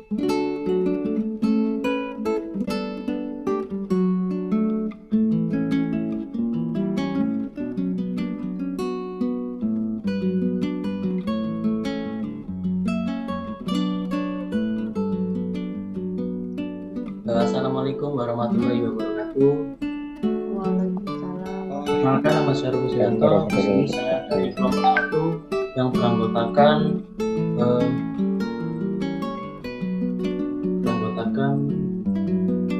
Assalamualaikum warahmatullahi wabarakatuh. Waalaikumsalam. Perkenalkan, nama saya Ruby Suyanto. Di sini saya dari kelompok 1 yang beranggotakan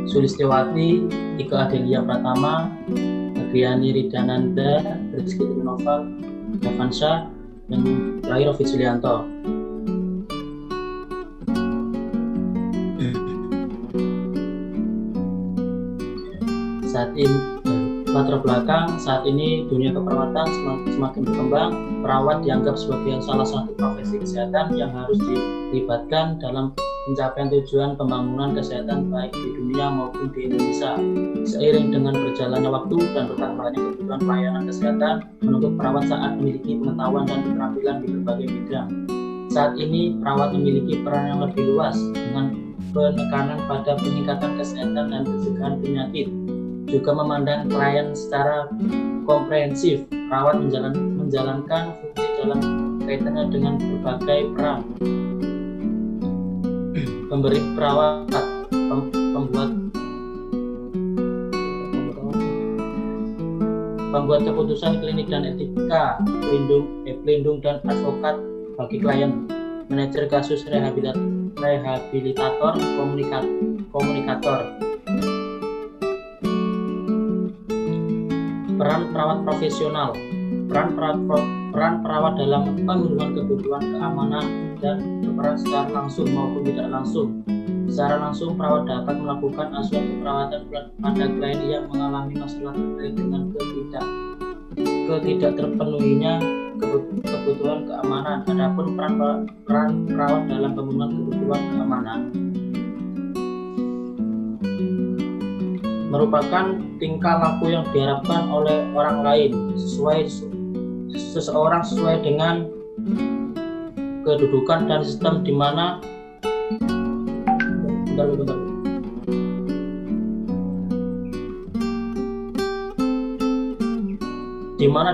Sulistiawati, Ika Adelia Pratama, Agriani Ridananda, Rizky Trinoval, Davansa, dan Lahir Rofi Sulianto. Saat ini latar belakang saat ini dunia keperawatan semakin berkembang. Perawat dianggap sebagai salah satu profesi kesehatan yang harus dilibatkan dalam pencapaian tujuan pembangunan kesehatan baik di dunia maupun di Indonesia. Seiring dengan berjalannya waktu dan bertambahnya kebutuhan pelayanan kesehatan, menuntut perawat saat memiliki pengetahuan dan keterampilan di berbagai bidang. Saat ini perawat memiliki peran yang lebih luas dengan penekanan pada peningkatan kesehatan dan pencegahan penyakit. Juga memandang klien secara komprehensif. Perawat menjalankan fungsi dalam kaitannya dengan berbagai peran. Pemberi perawat, pembuat keputusan klinik dan etika, pelindung dan advokat bagi klien, manajer kasus rehabilitator, komunikator. Peran perawat profesional. Peran perawat dalam pemenuhan kebutuhan keamanan dan berperan secara langsung maupun tidak langsung. Secara langsung, perawat dapat melakukan asuhan keperawatan pada klien yang mengalami masalah terkait dengan ketidak terpenuhinya kebutuhan keamanan. Adapun peran perawat dalam pemenuhan kebutuhan keamanan merupakan tingkah laku yang diharapkan oleh orang lain seseorang sesuai dengan kedudukan dan sistem di mana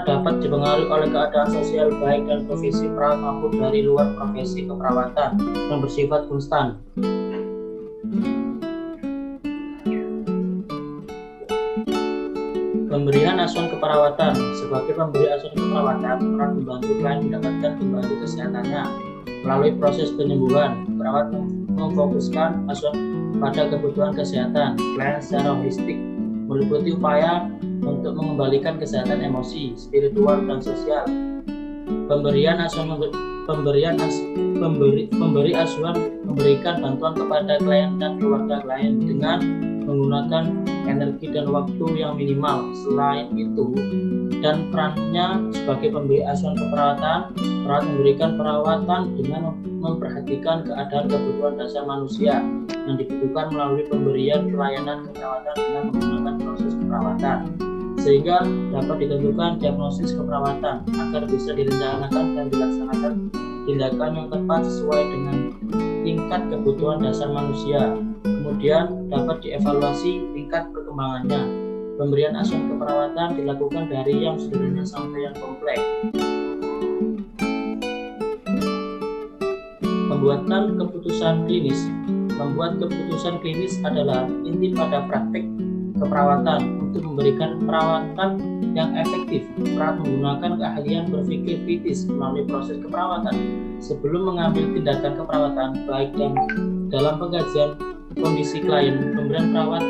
dapat dipengaruhi oleh keadaan sosial baik dan profesi perawat maupun dari luar profesi keperawatan yang bersifat konstan. Pemberian asuhan keperawatan. Sebagai pemberi asuhan keperawatan, peran membantu klien mendapatkan kembali kesehatannya. Melalui proses penyembuhan, perawat memfokuskan asuhan pada kebutuhan kesehatan klien secara holistik, meliputi upaya untuk mengembalikan kesehatan emosi, spiritual, dan sosial. Pemberi asuhan memberikan bantuan kepada klien dan keluarga klien dengan menggunakan energi dan waktu yang minimal. Selain itu, dan perannya sebagai pemberi asuhan keperawatan, perawat memberikan perawatan dengan memperhatikan keadaan kebutuhan dasar manusia yang dibutuhkan melalui pemberian pelayanan keperawatan dengan menggunakan proses keperawatan, sehingga dapat ditentukan diagnosis keperawatan agar bisa direncanakan dan dilaksanakan tindakan yang tepat sesuai dengan tingkat kebutuhan dasar manusia. Kemudian dapat dievaluasi tingkat perkembangannya. Pemberian asuhan keperawatan dilakukan dari yang sederhana sampai yang kompleks. Membuat keputusan klinis adalah inti pada praktik keperawatan. Untuk memberikan perawatan yang efektif, perawat menggunakan keahlian berpikir kritis melalui proses keperawatan. Sebelum mengambil tindakan keperawatan, baik dan dalam pengkajian kondisi klien, pemberian perawat,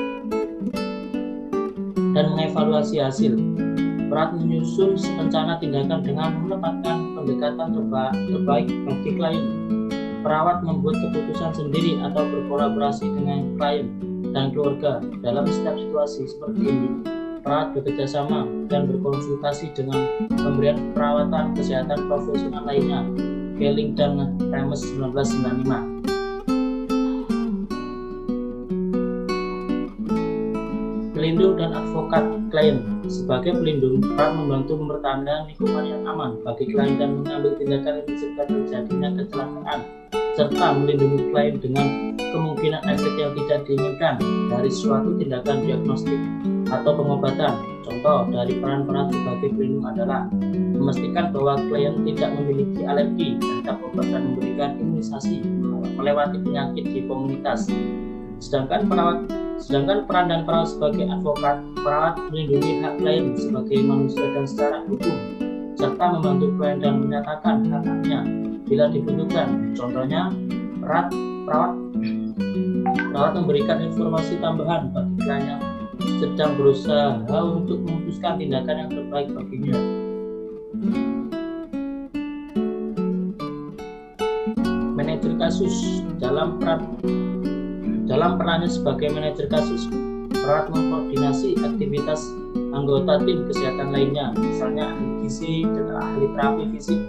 dan mengevaluasi hasil. Perawat menyusun rencana tindakan dengan menempatkan pendekatan terbaik bagi klien. Perawat membuat keputusan sendiri atau berkolaborasi dengan klien dan keluarga. Dalam setiap situasi seperti ini, perawat bekerja sama dan berkonsultasi dengan pemberian perawatan kesehatan profesional lainnya. Kelling dan Remes 1995. Pelindung dan advokat klien. Sebagai pelindung, perawat membantu mempertahankan lingkungan yang aman bagi klien dan mengambil tindakan yang mencegah terjadinya kecelakaan, serta melindungi klien dengan kemungkinan efek yang tidak diinginkan dari suatu tindakan diagnostik atau pengobatan. Contoh dari peran-peran sebagai pelindung adalah memastikan bahwa klien tidak memiliki alergi terhadap obat dan memberikan imunisasi melewati penyakit di komunitas. Sedangkan peran dan peran sebagai advokat, perawat melindungi hak klien sebagai manusia dan secara hukum, serta membantu klien dan menyatakan hak-haknya bila dibutuhkan. Contohnya, perawat memberikan informasi tambahan bagi klien yang sedang berusaha untuk memutuskan tindakan yang terbaik baginya. Manajer kasus dalam perannya sebagai manajer kasus, perawat mengkoordinasi aktivitas anggota tim kesehatan lainnya, misalnya ahli gizi dan ahli terapi fisik,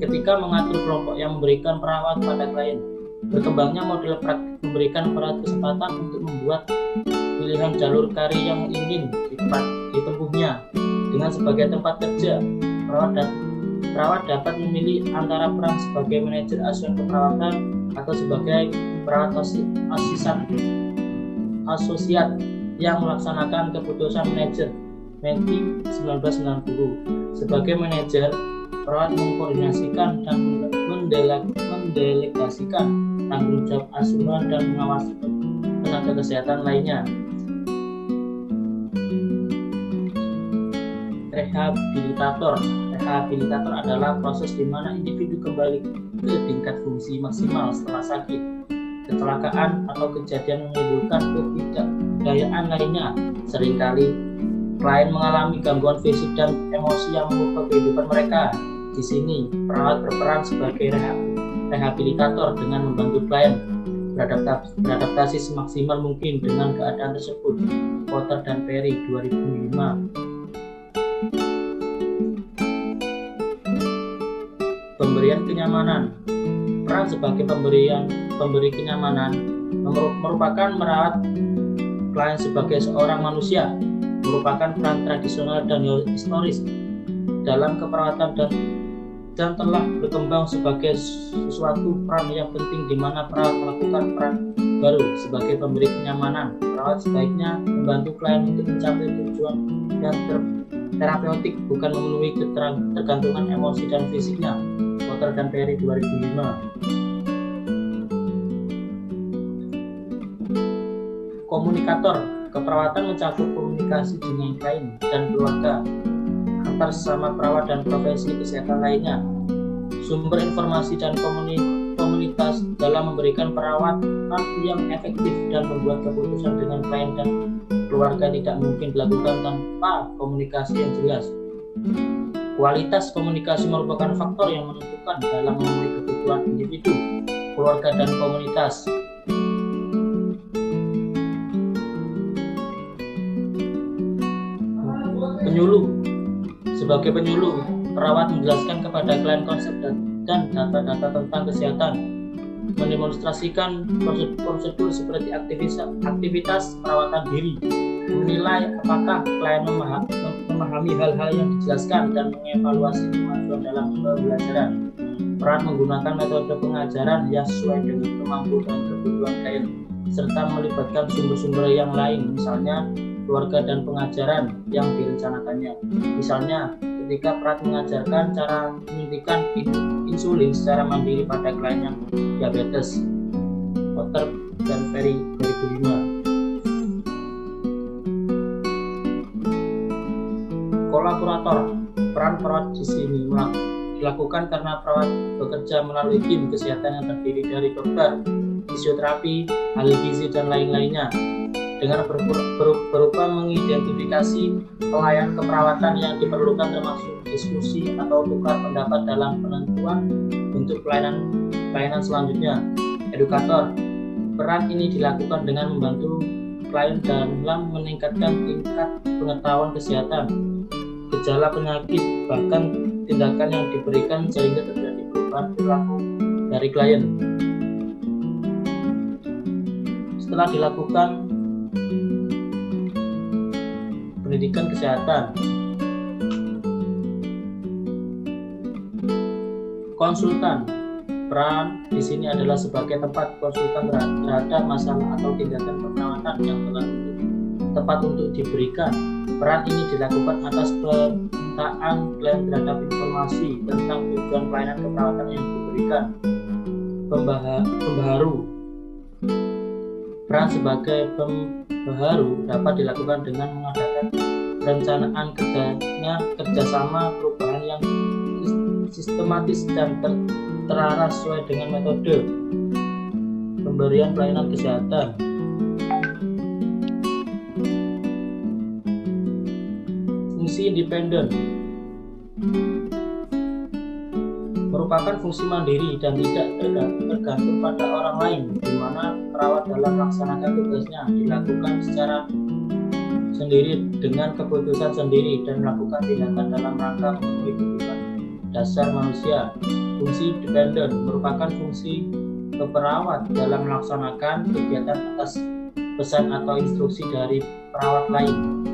ketika mengatur kelompok yang memberikan perawat pada klien. Berkembangnya model praktik memberikan perawat kesempatan untuk membuat pilihan jalur karir yang ingin ditempuhnya. Dengan sebagai tempat kerja, perawat dapat memilih antara peran sebagai manajer asuhan keperawatan atau sebagai perawat asosiat yang melaksanakan keputusan manajer. Menti 1990. Sebagai manajer, perawat mengkoordinasikan dan mendelegasikan tanggung jawab asuhan dan mengawasi tenaga kesehatan lainnya. Rehabilitator adalah proses di mana individu kembali ke tingkat fungsi maksimal setelah sakit, kecelakaan, atau kejadian yang menimbulkan ketidakberdayaan lainnya. Seringkali klien mengalami gangguan fisik dan emosi yang mengubah kehidupan mereka. Di sini, perawat berperan sebagai rehabilitator dengan membantu klien beradaptasi semaksimal mungkin dengan keadaan tersebut. Potter dan Perry 2005. Pemberian kenyamanan. Peran sebagai pemberi kenyamanan merupakan merawat klien sebagai seorang manusia, merupakan peran tradisional dan historis dalam keperawatan dan telah berkembang sebagai sesuatu peran yang penting di mana perawat melakukan peran baru sebagai pemberi kenyamanan. Perawat sebaiknya membantu klien untuk mencapai tujuan yang terapeutik, bukan memenuhi ketergantungan emosi dan fisiknya. Potter dan Perry 2005. Komunikator. Keperawatan mencakup komunikasi dengan klien dan keluarga, antar sesama perawat dan profesi kesehatan lainnya. Sumber informasi dan komunitas dalam memberikan perawatan yang efektif dan membuat keputusan dengan klien dan keluarga tidak mungkin dilakukan tanpa komunikasi yang jelas. Kualitas komunikasi merupakan faktor yang menentukan dalam memenuhi kebutuhan individu, keluarga, dan komunitas. Penyuluh. Sebagai penyuluh, perawat menjelaskan kepada klien konsep dan data-data tentang kesehatan, mendemonstrasikan prosedur seperti aktivitas perawatan diri, menilai apakah klien memahami hal-hal yang dijelaskan, dan mengevaluasi kemajuan dalam pembelajaran. Peran menggunakan metode pengajaran yang sesuai dengan kemampuan dan kebutuhan klien, serta melibatkan sumber-sumber yang lain, misalnya keluarga dan pengajaran yang direncanakannya. Misalnya, ketika perawat mengajarkan cara menyuntikkan insulin secara mandiri pada klien yang diabetes. Potter dan Perry 2005. Kolaborator. Peran perawat di sini dilakukan karena perawat bekerja melalui tim kesehatan yang terdiri dari dokter, fisioterapi, ahli gizi, dan lain-lainnya, dengan berupa mengidentifikasi pelayan keperawatan yang diperlukan, termasuk diskusi atau tukar pendapat dalam penentuan bentuk pelayanan selanjutnya. Edukator. Peran ini dilakukan dengan membantu klien dalam meningkatkan tingkat pengetahuan kesehatan, gejala penyakit, bahkan tindakan yang diberikan sehingga terjadi perubahan perilaku dari klien. Setelah dilakukan pendidikan kesehatan. Konsultan. Peran di sini adalah sebagai tempat konsultan terhadap masalah atau tindakan keperawatan yang tepat untuk diberikan. Peran ini dilakukan atas permintaan klien terhadap informasi tentang tujuan pelayanan keperawatan yang diberikan. Pembaharu. Peran sebagai pembaharu dapat dilakukan dengan mengadakan perencanaan kerjasama perubahan yang sistematis dan terarah sesuai dengan metode pemberian pelayanan kesehatan. Fungsi independen merupakan fungsi mandiri dan tidak tergantung pada orang lain, di mana perawat dalam melaksanakan tugasnya dilakukan secara sendiri dengan keputusan sendiri dan melakukan tindakan dalam rangka memenuhi kebutuhan dasar manusia. Fungsi independen merupakan fungsi perawat dalam melaksanakan kegiatan atas pesan atau instruksi dari perawat lain.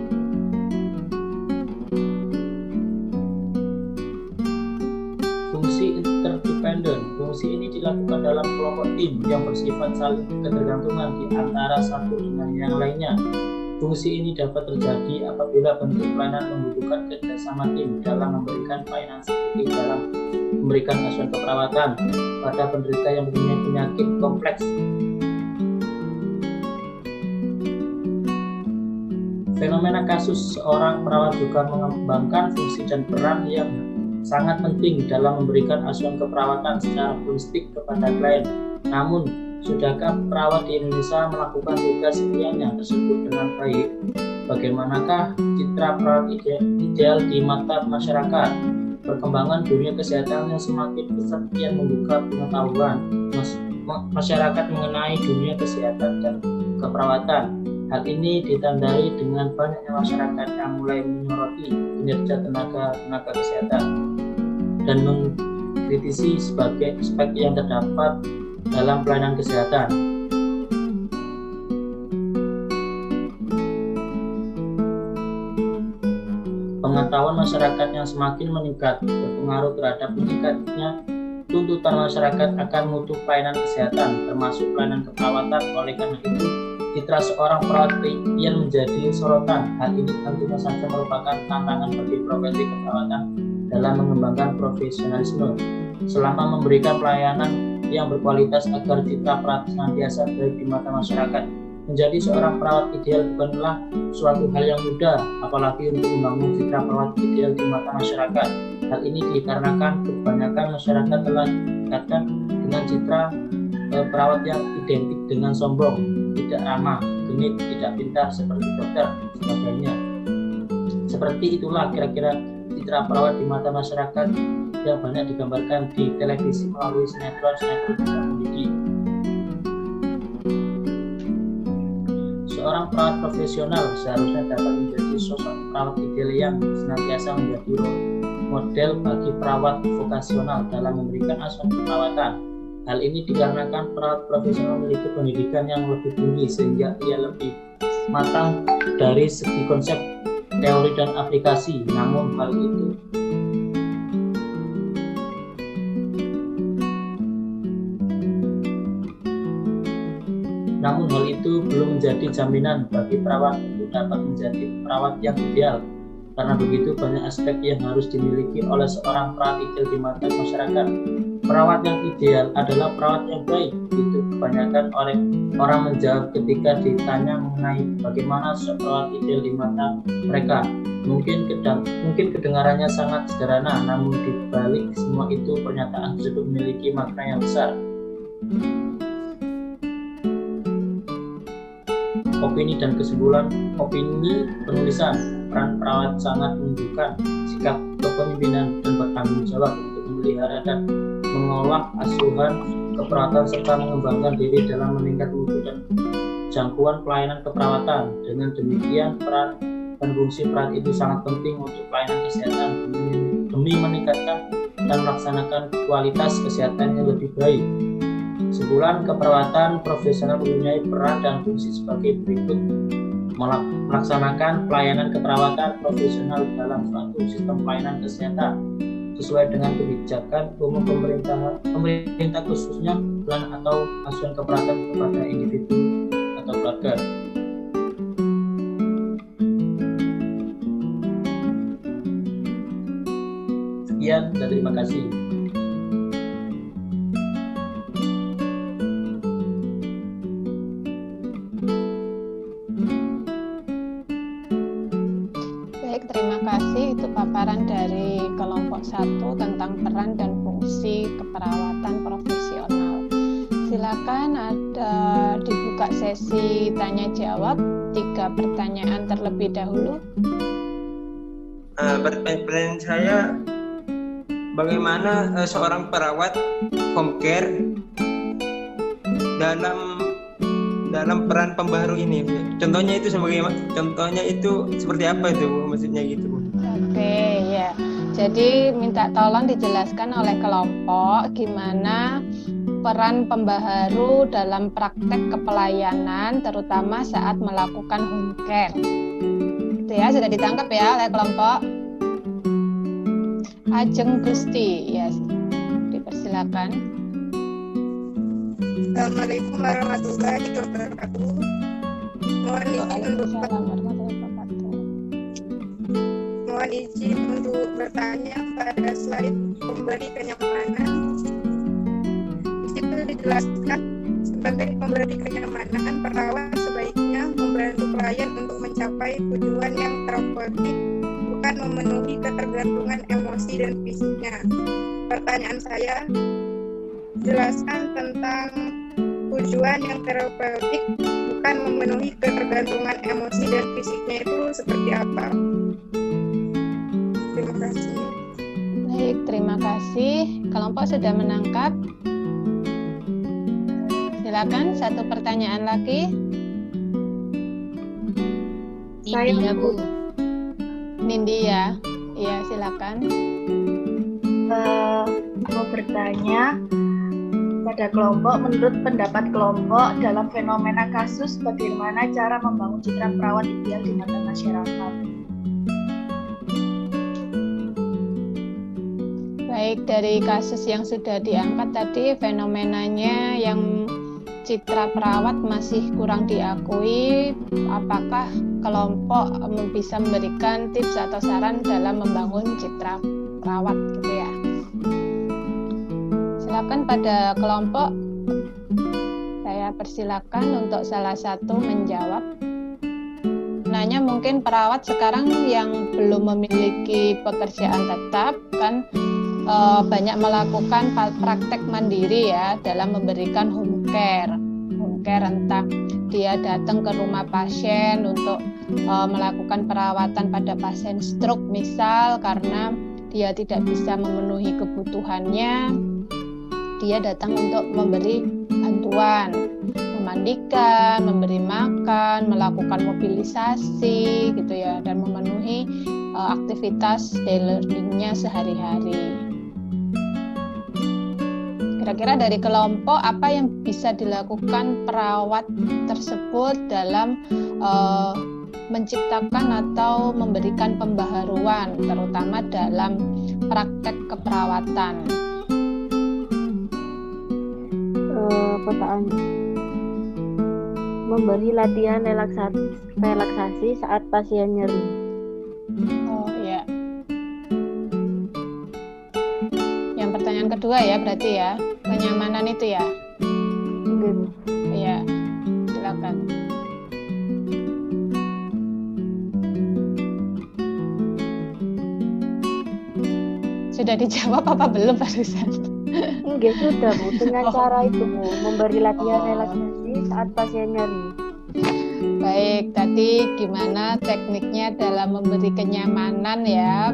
Fungsi interdependen. Fungsi ini dilakukan dalam kelompok tim yang bersifat saling ketergantungan di antara satu dengan yang lainnya. Fungsi ini dapat terjadi apabila bentuk pelayanan membutuhkan kerjasama tim dalam memberikan pelayanan seperti dalam memberikan asuhan keperawatan pada penderita yang mempunyai penyakit kompleks. Fenomena kasus seorang perawat juga mengembangkan fungsi dan peran yang sangat penting dalam memberikan asuhan keperawatan secara holistik kepada klien. Namun, sudahkah perawat di Indonesia melakukan tugas kliennya tersebut dengan baik? Bagaimanakah citra perawat ideal di mata masyarakat? Perkembangan dunia kesehatan yang semakin pesat kian membuka pengetahuan masyarakat mengenai dunia kesehatan dan keperawatan. Hal ini ditandai dengan banyaknya masyarakat yang mulai menyoroti kinerja tenaga kesehatan dan mengkritisi sebagai aspek yang terdapat dalam pelayanan kesehatan. Pengetahuan masyarakat yang semakin meningkat berpengaruh terhadap meningkatnya tuntutan masyarakat akan mutu pelayanan kesehatan, termasuk pelayanan keperawatan. Oleh karena itu, citra seorang perawat yang menjadi sorotan. Hal ini tentunya saja merupakan tantangan bagi profesi keperawatan dalam mengembangkan profesionalisme selama memberikan pelayanan yang berkualitas agar citra perawat senantiasa baik di mata masyarakat. Menjadi seorang perawat ideal bukanlah suatu hal yang mudah, apalagi untuk membangun citra perawat ideal di mata masyarakat. Hal ini dikarenakan kebanyakan masyarakat telah dikatakan dengan citra perawat yang identik dengan sombong, tidak ramah, genit, tidak pintar seperti dokter, sebagainya. Seperti itulah kira-kira citra perawat di mata masyarakat yang banyak digambarkan di televisi melalui sinetron komedi. Seorang perawat profesional seharusnya dapat menjadi sosok perawat ideal yang senantiasa menjadi model bagi perawat vokasional dalam memberikan asuhan keperawatan. Hal ini dikarenakan perawat profesional memiliki pendidikan yang lebih tinggi sehingga ia lebih matang dari segi konsep, teori dan aplikasi. Namun hal itu belum menjadi jaminan bagi perawat untuk dapat menjadi perawat yang ideal. Karena begitu banyak aspek yang harus dimiliki oleh seorang perawat ideal di mata masyarakat. Perawat yang ideal adalah perawat yang baik. Itu kebanyakan orang menjawab ketika ditanya mengenai bagaimana seorang ideal di mata mereka. Mungkin kedengarannya sangat sederhana, namun di balik semua itu pernyataan tersebut memiliki makna yang besar. Opini dan kesimpulan. Opini penulisan. Peran perawat sangat menunjukkan sikap kepemimpinan dan bertanggung jawab untuk memelihara dan mengolah asuhan keperawatan serta mengembangkan diri dalam meningkat mutu dan jangkauan pelayanan keperawatan. Dengan demikian, peran dan fungsi perawat itu sangat penting untuk pelayanan kesehatan demi meningkatkan dan melaksanakan kualitas kesehatan yang lebih baik. Kesimpulan, keperawatan profesional mempunyai peran dan fungsi sebagai berikut: melaksanakan pelayanan keperawatan profesional dalam suatu sistem pelayanan kesehatan. sesuai dengan kebijakan umum pemerintah khususnya plan atau asuhan keperawatan kepada individu atau keluarga. Sekian dan terima kasih. Terima kasih, itu paparan dari kelompok 1 tentang peran dan fungsi keperawatan profesional. Silakan ada dibuka sesi tanya jawab, 3 pertanyaan terlebih dahulu. Pertanyaan saya, bagaimana seorang perawat home care dalam peran pembaharu ini? Contohnya itu seperti apa itu, Bu? Maksudnya gitu, Bu. Oke, ya. Jadi minta tolong dijelaskan oleh kelompok gimana peran pembaharu dalam praktek kepelayanan terutama saat melakukan home care. Itu ya, sudah ditangkap ya oleh kelompok. Ajeng Gusti, ya. Dipersilakan. Assalamualaikum warahmatullahi wabarakatuh. Mohon izin untuk bertanya pada slide pemberi kenyamanan. Di situ dijelaskan sebagai pemberi kenyamanan, perawat sebaiknya membantu klien untuk mencapai tujuan yang terapeutik, bukan memenuhi ketergantungan emosi dan fisiknya. Pertanyaan saya, jelaskan tentang tujuan yang terapeutik bukan memenuhi ketergantungan emosi dan fisiknya itu seperti apa? Terima kasih. Baik, terima kasih. Kelompok sudah menangkap. Silakan, 1 pertanyaan lagi. Saya Bu. Nindi ya. Iya, silakan. Mau bertanya pada kelompok, menurut pendapat kelompok dalam fenomena kasus, bagaimana cara membangun citra perawat ideal di mata masyarakat? Baik, dari kasus yang sudah diangkat tadi, fenomenanya yang citra perawat masih kurang diakui. Apakah kelompok bisa memberikan tips atau saran dalam membangun citra perawat gitu ya? Silakan pada kelompok, saya persilakan untuk salah satu menjawab. Nanya mungkin perawat sekarang yang belum memiliki pekerjaan tetap kan banyak melakukan praktek mandiri ya dalam memberikan home care. Home care entah dia datang ke rumah pasien untuk melakukan perawatan pada pasien stroke misal, karena dia tidak bisa memenuhi kebutuhannya, dia datang untuk memberi bantuan, memandikan, memberi makan, melakukan mobilisasi gitu ya, dan memenuhi aktivitas daily living-nya sehari-hari. Kira-kira dari kelompok apa yang bisa dilakukan perawat tersebut dalam menciptakan atau memberikan pembaharuan, terutama dalam praktek keperawatan? Memberi latihan relaksasi saat pasien nyeri. Oh ya. Yang pertanyaan kedua ya berarti ya, kenyamanan itu ya. Iya, silakan. Sudah dijawab apa belum barusan? Enggak, sudah Bu, dengan cara itu Bu, memberi latihan relaksasi saat pasien nyeri. Baik, tadi gimana tekniknya dalam memberi kenyamanan ya,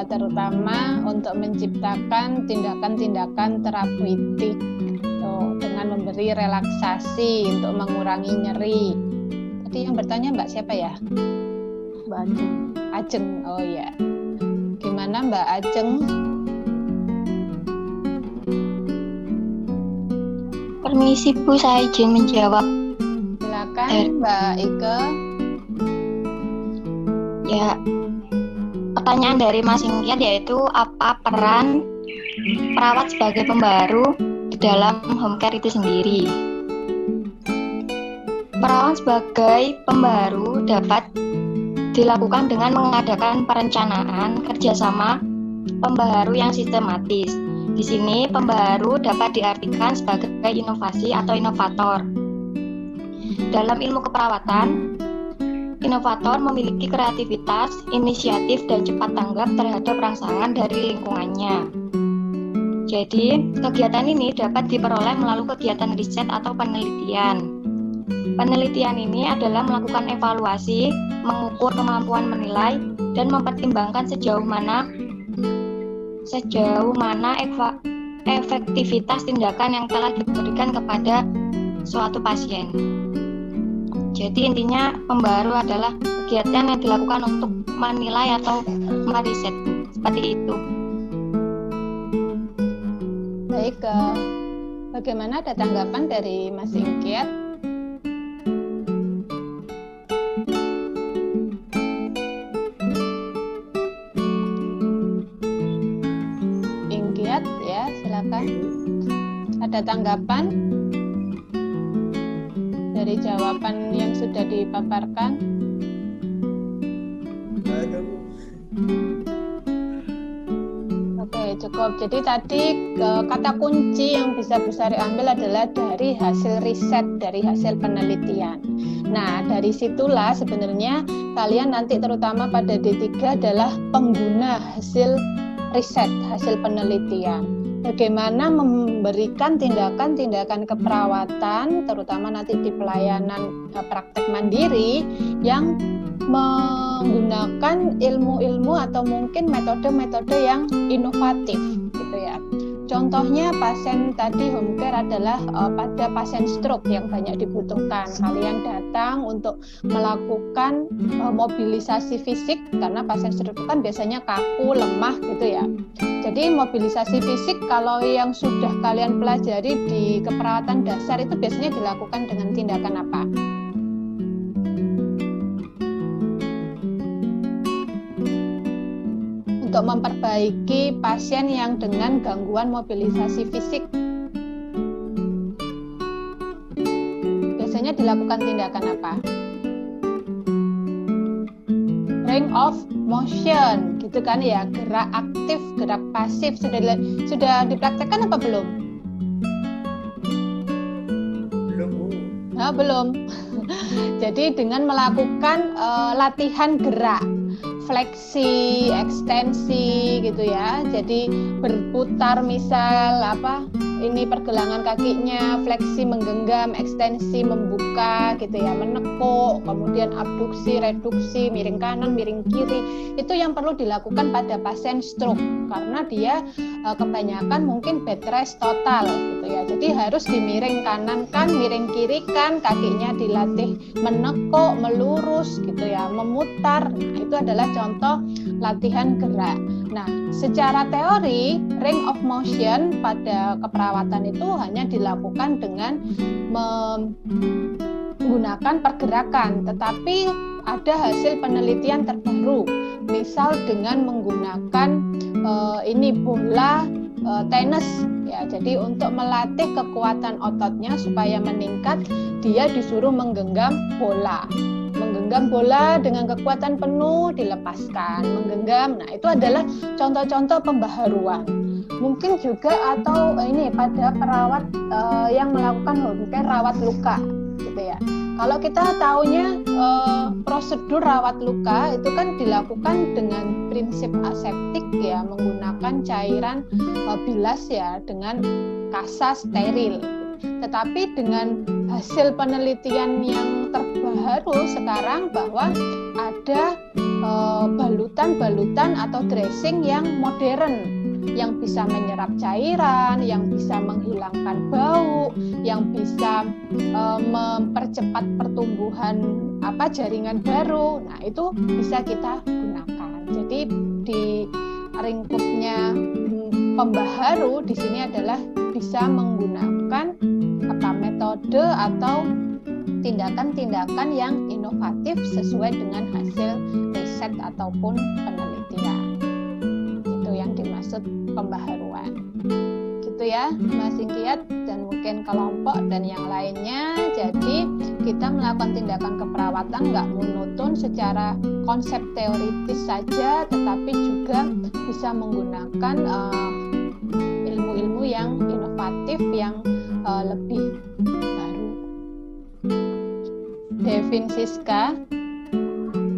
terutama untuk menciptakan tindakan-tindakan terapeutik dengan memberi relaksasi untuk mengurangi nyeri. Tadi yang bertanya Mbak siapa ya? Mbak Ajeng. Ajeng, oh ya. Gimana Mbak Ajeng? Permisi Bu, saya izin menjawab. Silakan Mbak Ike. Ya, pertanyaan dari Mas Ingkiat, yaitu apa peran perawat sebagai pembaharu di dalam home care itu sendiri. Perawat sebagai pembaharu dapat dilakukan dengan mengadakan perencanaan kerjasama pembaharu yang sistematis. Di sini pembaharu dapat diartikan sebagai inovasi atau inovator. Dalam ilmu keperawatan, inovator memiliki kreativitas, inisiatif, dan cepat tanggap terhadap rangsangan dari lingkungannya. Jadi, kegiatan ini dapat diperoleh melalui kegiatan riset atau penelitian. Penelitian ini adalah melakukan evaluasi, mengukur kemampuan menilai, dan mempertimbangkan sejauh mana efektivitas tindakan yang telah diberikan kepada suatu pasien. Jadi intinya pembaharu adalah kegiatan yang dilakukan untuk menilai atau meriset, seperti itu. Baik, bagaimana ada tanggapan dari Mas Ingkiat? Ingkiat, ya, silakan. Ada tanggapan dari jawaban yang sudah dipaparkan? Oke, cukup. Jadi tadi kata kunci yang bisa diambil adalah dari hasil riset, dari hasil penelitian. Nah, dari situlah sebenarnya kalian nanti terutama pada D3 adalah pengguna hasil riset, hasil penelitian. Bagaimana memberikan tindakan-tindakan keperawatan, terutama nanti di pelayanan praktek mandiri yang menggunakan ilmu-ilmu atau mungkin metode-metode yang inovatif, gitu ya. Contohnya pasien tadi home care adalah pada pasien stroke yang banyak dibutuhkan. Kalian datang untuk melakukan mobilisasi fisik karena pasien stroke itu kan biasanya kaku, lemah gitu ya. Jadi mobilisasi fisik kalau yang sudah kalian pelajari di keperawatan dasar itu biasanya dilakukan dengan tindakan apa? Untuk memperbaiki pasien yang dengan gangguan mobilisasi fisik. Biasanya dilakukan tindakan apa? Range of motion, gitu kan ya, gerak aktif, gerak pasif. Sudah dipraktekkan apa belum? Nah, belum. Jadi dengan melakukan latihan gerak, fleksi, ekstensi gitu ya. Jadi berputar misal ini pergelangan kakinya, fleksi menggenggam, ekstensi membuka gitu ya, menekuk, kemudian abduksi, reduksi, miring kanan, miring kiri. Itu yang perlu dilakukan pada pasien stroke karena dia kebanyakan mungkin bed rest total gitu ya. Jadi harus dimiring kanan kan, miring kiri kan, kakinya dilatih menekuk, melurus gitu ya, memutar. Nah, itu adalah contoh latihan gerak. Nah, secara teori range of motion pada keperawatan itu hanya dilakukan dengan menggunakan pergerakan, tetapi ada hasil penelitian terbaru, misal dengan menggunakan bola tenis ya. Jadi untuk melatih kekuatan ototnya supaya meningkat, dia disuruh menggenggam bola dengan kekuatan penuh, dilepaskan, menggenggam. Nah, itu adalah contoh-contoh pembaharuan. Mungkin juga atau ini pada perawat yang melakukan home care rawat luka gitu ya. Kalau kita taunya prosedur rawat luka itu kan dilakukan dengan prinsip aseptik ya, menggunakan cairan bilas ya dengan kasa steril. Tetapi dengan hasil penelitian yang terbaru sekarang bahwa ada balutan-balutan atau dressing yang modern, yang bisa menyerap cairan, yang bisa menghilangkan bau, yang bisa mempercepat pertumbuhan jaringan baru. Nah, itu bisa kita gunakan. Jadi di lingkupnya pembaharu di sini adalah bisa menggunakan metode atau tindakan-tindakan yang inovatif sesuai dengan hasil riset. riset ataupun penelitian. Itu yang dimaksud pembaharuan. Gitu ya Mas Ingkiat dan mungkin kelompok dan yang lainnya. Jadi kita melakukan tindakan keperawatan nggak monoton secara konsep teoritis saja, tetapi juga bisa menggunakan ilmu-ilmu yang inovatif, yang lebih baru. Devin Siska.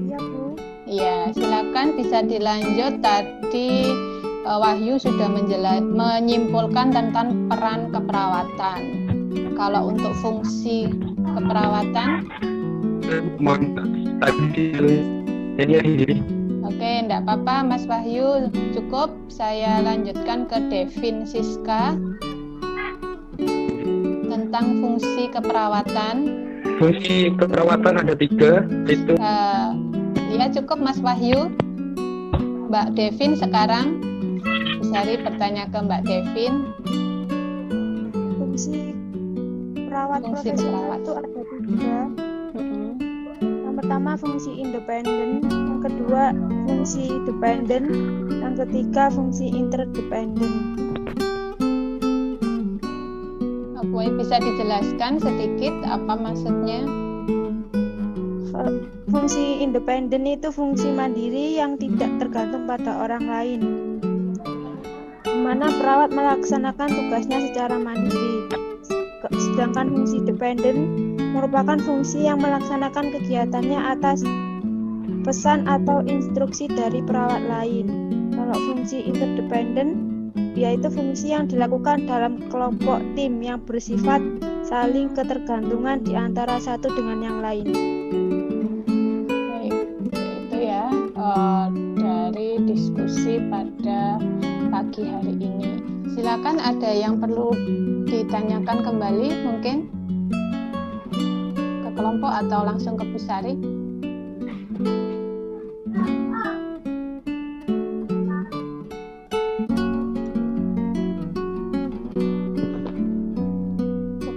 Iya Bu. Ya, silakan bisa dilanjut. Tadi Wahyu sudah menyimpulkan tentang peran keperawatan. Kalau untuk fungsi keperawatan, oke, enggak apa-apa Mas Wahyu, cukup. Saya lanjutkan ke Devin Siska tentang fungsi keperawatan. Fungsi keperawatan ada 3, itu Ya cukup Mas Wahyu. Mbak Devin sekarang. Sari bertanya ke Mbak Devin. Fungsi perawat profesional itu ada 3. Yang pertama fungsi independen, yang kedua fungsi dependen, yang ketiga fungsi interdependen. Bisa dijelaskan sedikit apa maksudnya? Fungsi independen itu fungsi mandiri yang tidak tergantung pada orang lain, di mana perawat melaksanakan tugasnya secara mandiri. Sedangkan fungsi dependen merupakan fungsi yang melaksanakan kegiatannya atas pesan atau instruksi dari perawat lain. Kalau fungsi interdependen yaitu fungsi yang dilakukan dalam kelompok tim yang bersifat saling ketergantungan di antara satu dengan yang lain. Baik, itu ya dari diskusi pada pagi hari ini. Silakan ada yang perlu ditanyakan kembali mungkin ke kelompok atau langsung ke Bu Sari.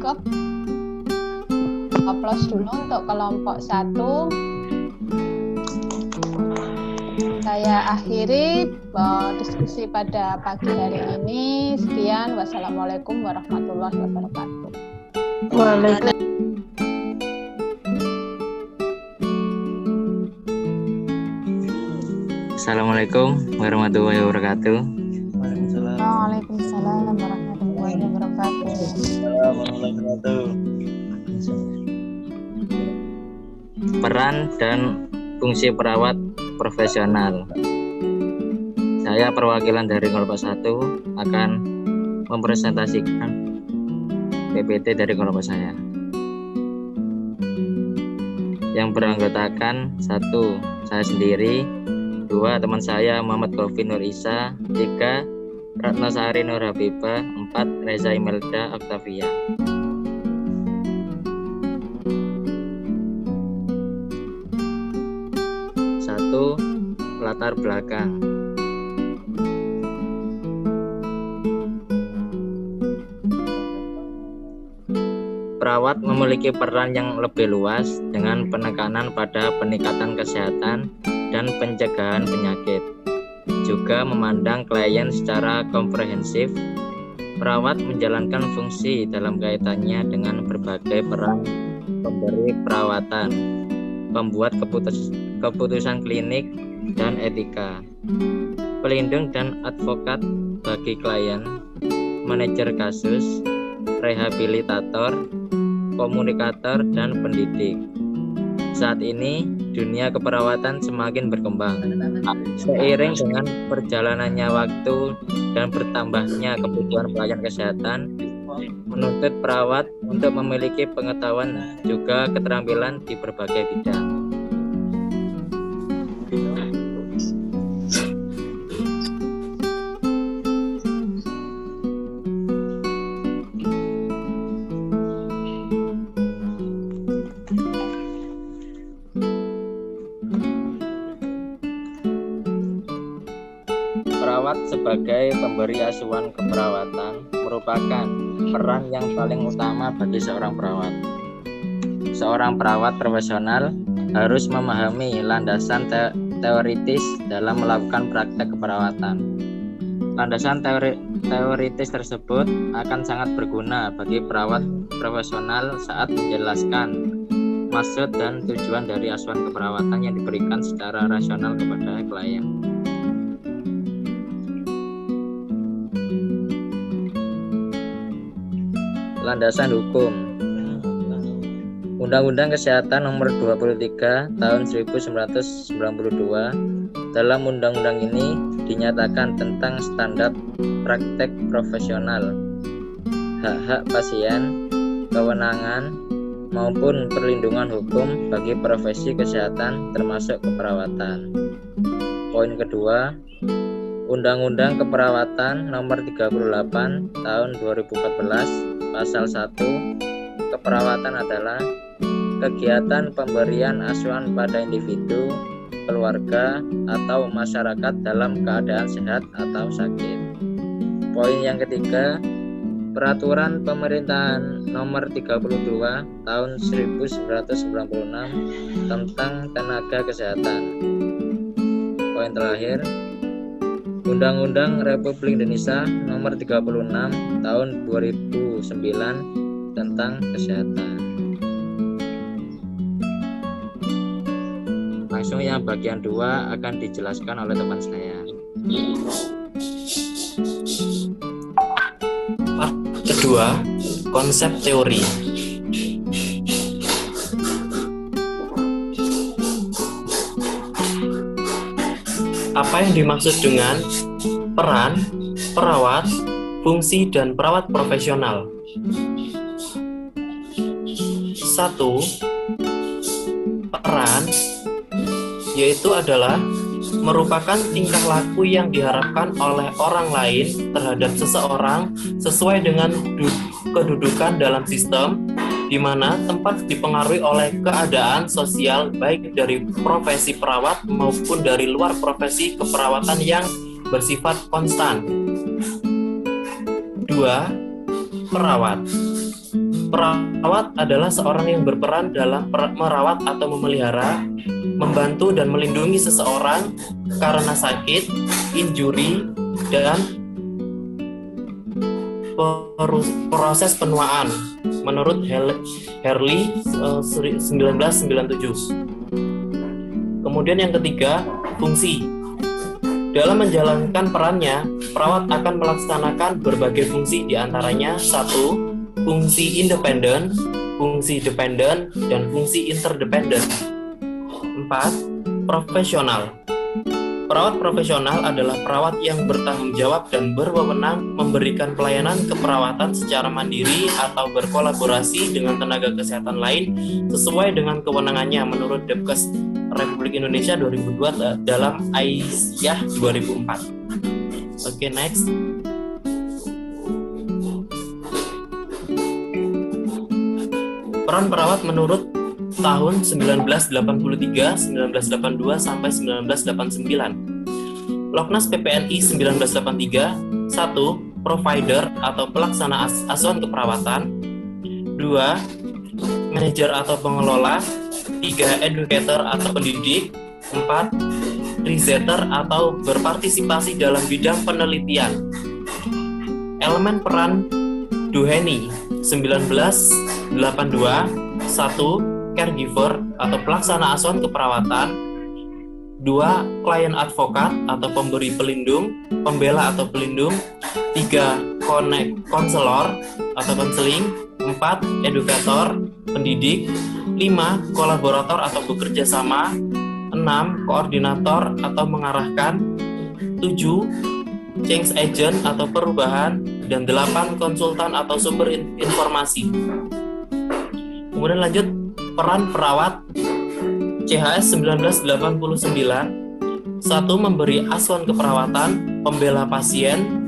Cukup. Aplaus dulu untuk kelompok 1. Saya akhiri diskusi pada pagi hari ini. Sekian. Wassalamualaikum warahmatullahi wabarakatuh. Waalaikumsalam. Assalamualaikum warahmatullahi wabarakatuh. Waalaikumsalam warahmatullahi wabarakatuh. Peran dan fungsi perawat profesional. Saya perwakilan dari kelompok 1 akan mempresentasikan PPT dari kelompok saya. Yang beranggotakan 1. Saya sendiri, 2. Teman saya Muhammad Govi Nur Isa, 3. Ratnasari Nur Habibah, 4. Reza Imelda Octavia. Latar belakang. Perawat memiliki peran yang lebih luas dengan penekanan pada peningkatan kesehatan dan pencegahan penyakit. Juga memandang klien secara komprehensif. Perawat menjalankan fungsi dalam kaitannya dengan berbagai peran pemberi perawatan, pembuat keputusan klinik dan etika, pelindung dan advokat bagi klien, manajer kasus, rehabilitator, komunikator, dan pendidik. Saat ini, dunia keperawatan semakin berkembang. Seiring dengan perjalanannya waktu dan bertambahnya kebutuhan pelayan kesehatan, menuntut perawat untuk memiliki pengetahuan juga keterampilan di berbagai bidang. Perawat sebagai pemberi asuhan keperawatan merupakan peran yang paling utama bagi seorang perawat. Seorang perawat profesional harus memahami landasan teoritis dalam melakukan praktek keperawatan. Landasan teoritis tersebut akan sangat berguna bagi perawat profesional saat menjelaskan maksud dan tujuan dari asuhan keperawatan yang diberikan secara rasional kepada klien. Landasan hukum. Undang-Undang Kesehatan Nomor 23 Tahun 1992. Dalam undang-undang ini dinyatakan tentang standar praktek profesional, hak-hak pasien, kewenangan, maupun perlindungan hukum bagi profesi kesehatan termasuk keperawatan. Poin kedua, Undang-Undang Keperawatan Nomor 38 Tahun 2014 Pasal 1, keperawatan adalah kegiatan pemberian asuhan pada individu, keluarga, atau masyarakat dalam keadaan sehat atau sakit. Poin yang ketiga, Peraturan Pemerintahan Nomor 32 Tahun 1996 tentang tenaga kesehatan. Poin terakhir, Undang-Undang Republik Indonesia Nomor 36 Tahun 2009 tentang kesehatan. Langsung yang bagian 2 akan dijelaskan oleh teman saya. Part kedua, konsep teori. Apa yang dimaksud dengan peran, perawat, fungsi, dan perawat profesional? 1. Peran yaitu adalah merupakan tingkah laku yang diharapkan oleh orang lain terhadap seseorang sesuai dengan kedudukan dalam sistem, di mana tempat dipengaruhi oleh keadaan sosial baik dari profesi perawat maupun dari luar profesi keperawatan yang bersifat konstan. 2. Perawat. Perawat adalah seorang yang berperan dalam merawat atau memelihara, membantu dan melindungi seseorang karena sakit, injuri, dan proses penuaan menurut Herley 1997. Kemudian yang ketiga, fungsi. Dalam menjalankan perannya, perawat akan melaksanakan berbagai fungsi, diantaranya 1. Fungsi independen, fungsi dependen, dan fungsi interdependen. 4. Profesional. Perawat profesional adalah perawat yang bertanggung jawab dan berwenang memberikan pelayanan keperawatan secara mandiri atau berkolaborasi dengan tenaga kesehatan lain sesuai dengan kewenangannya menurut Depkes Republik Indonesia 2002 dalam Aisyah 2004. Oke, next. Peran perawat menurut tahun 1983, 1982 sampai 1989. Loknas PPNI 1983, 1. Provider atau pelaksana asuhan keperawatan. 2. Manajer atau pengelola. 3. Educator atau pendidik. 4. Researcher atau berpartisipasi dalam bidang penelitian. Elemen peran Duheni 1982, 1. Caregiver atau pelaksana asuhan keperawatan. 2. Klien advokat atau pemberi pelindung, pembela atau pelindung. 3. Konselor atau konseling. 4. Edukator, pendidik. 5. Kolaborator atau bekerja sama. 6. Koordinator atau mengarahkan. 7. Change agent atau perubahan. Dan 8. Konsultan atau sumber informasi. Kemudian lanjut, peran perawat CHS 1989. 1. Memberi asuhan keperawatan, pembela pasien,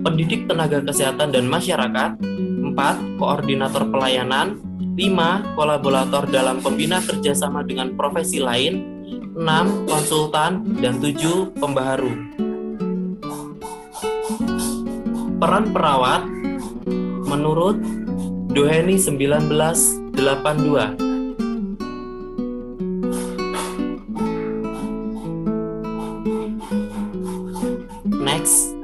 pendidik tenaga kesehatan dan masyarakat. 4. Koordinator pelayanan. 5. Kolaborator dalam pembina kerjasama dengan profesi lain. 6. Konsultan. Dan 7. Pembaharu. Peran perawat menurut Duheni 1982. Next.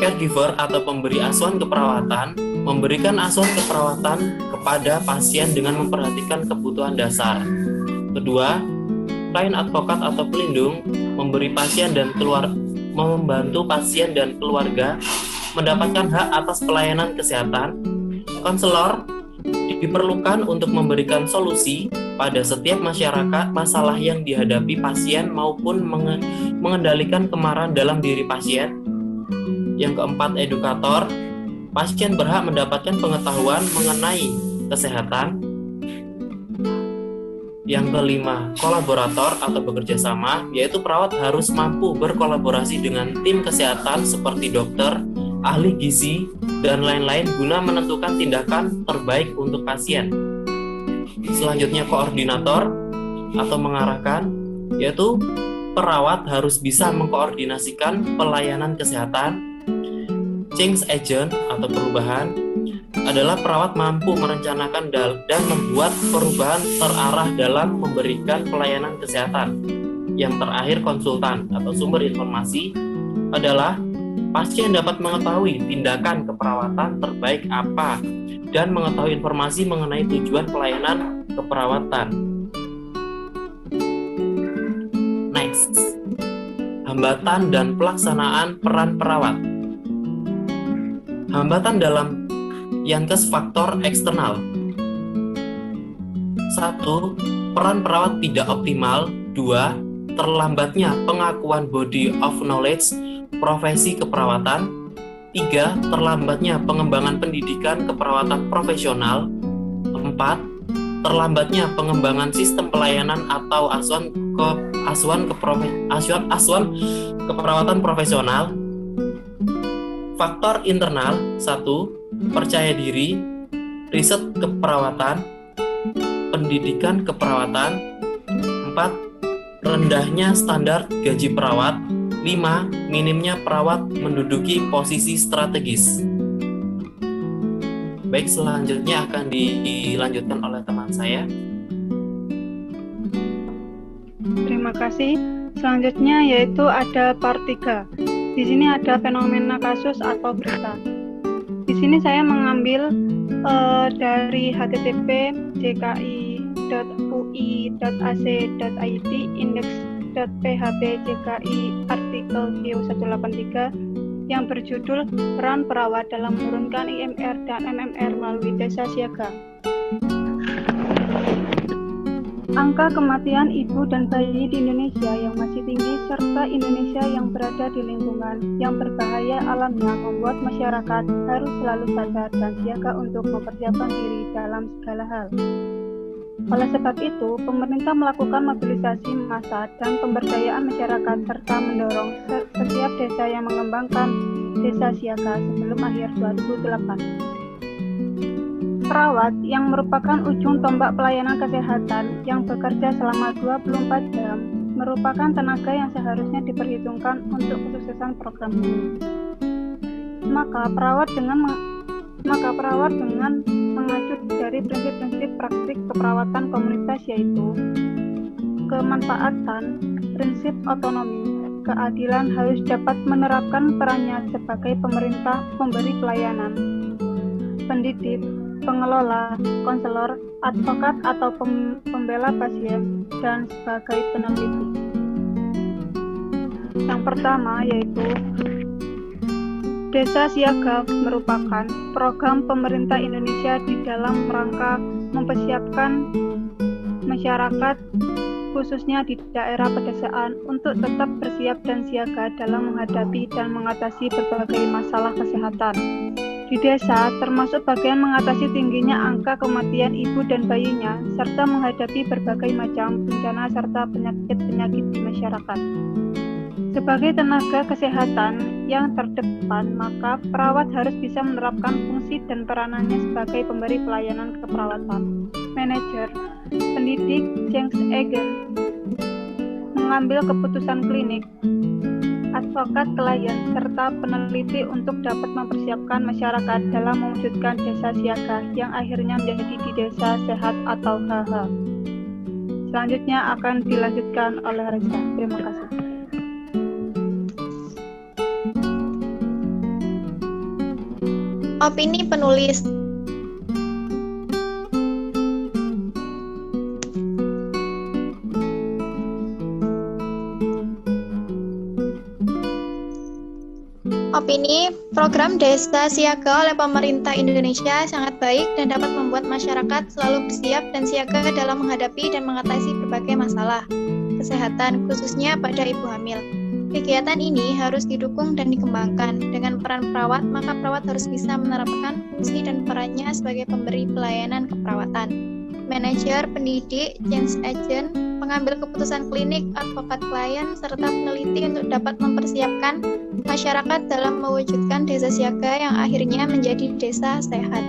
Caregiver atau pemberi asuhan keperawatan memberikan asuhan keperawatan kepada pasien dengan memperhatikan kebutuhan dasar. Kedua, klien advokat atau pelindung membantu pasien dan keluarga mendapatkan hak atas pelayanan kesehatan. Konselor diperlukan untuk memberikan solusi pada setiap masalah yang dihadapi pasien maupun mengendalikan kemarahan dalam diri pasien. Yang keempat, edukator. Pasien berhak mendapatkan pengetahuan mengenai kesehatan. Yang kelima, kolaborator atau bekerja sama, yaitu perawat harus mampu berkolaborasi dengan tim kesehatan seperti dokter, ahli gizi, dan lain-lain guna menentukan tindakan terbaik untuk pasien. Selanjutnya, koordinator atau mengarahkan, yaitu perawat harus bisa mengkoordinasikan pelayanan kesehatan. Change agent atau perubahan adalah perawat mampu merencanakan dan membuat perubahan terarah dalam memberikan pelayanan kesehatan. Yang terakhir, konsultan atau sumber informasi adalah pasien dapat mengetahui tindakan keperawatan terbaik apa dan mengetahui informasi mengenai tujuan pelayanan keperawatan. Next, hambatan dan pelaksanaan peran perawat. Hambatan dalam Yankes faktor eksternal. 1. Peran perawat tidak optimal. 2. Terlambatnya pengakuan body of knowledge profesi keperawatan. 3. Terlambatnya pengembangan pendidikan keperawatan profesional. 4. Terlambatnya pengembangan sistem pelayanan atau asuhan keperawatan profesional. Faktor internal. 1. Percaya diri, riset keperawatan, pendidikan keperawatan. 4. Rendahnya standar gaji perawat. 5. Minimnya perawat menduduki posisi strategis. Baik, selanjutnya akan dilanjutkan oleh teman saya. Terima kasih. Selanjutnya yaitu ada part 3. Di sini ada fenomena kasus atau berita. Di sini saya mengambil dari http://dki.ui.ac.id index.php.jki artikel Q183 yang berjudul Peran Perawat dalam Menurunkan IMR dan MMR melalui Desa Siaga. Angka kematian ibu dan bayi di Indonesia yang masih tinggi serta Indonesia yang berada di lingkungan yang berbahaya alamnya membuat masyarakat harus selalu sadar dan siaga untuk mempersiapkan diri dalam segala hal. Oleh sebab itu, pemerintah melakukan mobilisasi massa dan pemberdayaan masyarakat serta mendorong setiap desa yang mengembangkan desa siaga sebelum akhir 2008. Perawat yang merupakan ujung tombak pelayanan kesehatan yang bekerja selama 24 jam merupakan tenaga yang seharusnya diperhitungkan untuk kesuksesan program ini. Maka perawat dengan mengacu dari prinsip-prinsip praktik keperawatan komunitas yaitu kemanfaatan, prinsip otonomi, keadilan harus dapat menerapkan perannya sebagai pemerintah pemberi pelayanan, pendidik, pengelola, konselor, advokat atau pembela pasien, dan sebagai peneliti. Yang pertama yaitu Desa Siaga merupakan program pemerintah Indonesia di dalam rangka mempersiapkan masyarakat khususnya di daerah pedesaan untuk tetap bersiap dan siaga dalam menghadapi dan mengatasi berbagai masalah kesehatan. Di desa, termasuk bagian mengatasi tingginya angka kematian ibu dan bayinya, serta menghadapi berbagai macam bencana serta penyakit-penyakit di masyarakat. Sebagai tenaga kesehatan yang terdepan, maka perawat harus bisa menerapkan fungsi dan peranannya sebagai pemberi pelayanan keperawatan, manajer, pendidik, change agent, mengambil keputusan klinik, advokat klien, serta peneliti untuk dapat mempersiapkan masyarakat dalam mewujudkan desa siaga yang akhirnya menjadi di desa sehat atau HH. Selanjutnya akan dilanjutkan oleh Reza. Terima kasih. Opini penulis. Opini, program Desa Siaga oleh pemerintah Indonesia sangat baik dan dapat membuat masyarakat selalu bersiap dan siaga dalam menghadapi dan mengatasi berbagai masalah kesehatan, khususnya pada ibu hamil. Kegiatan ini harus didukung dan dikembangkan. Dengan peran perawat, maka perawat harus bisa menerapkan fungsi dan perannya sebagai pemberi pelayanan keperawatan, manajer, pendidik, change agent, pengambil keputusan klinik, advokat klien, serta peneliti untuk dapat mempersiapkan masyarakat dalam mewujudkan desa siaga yang akhirnya menjadi desa sehat.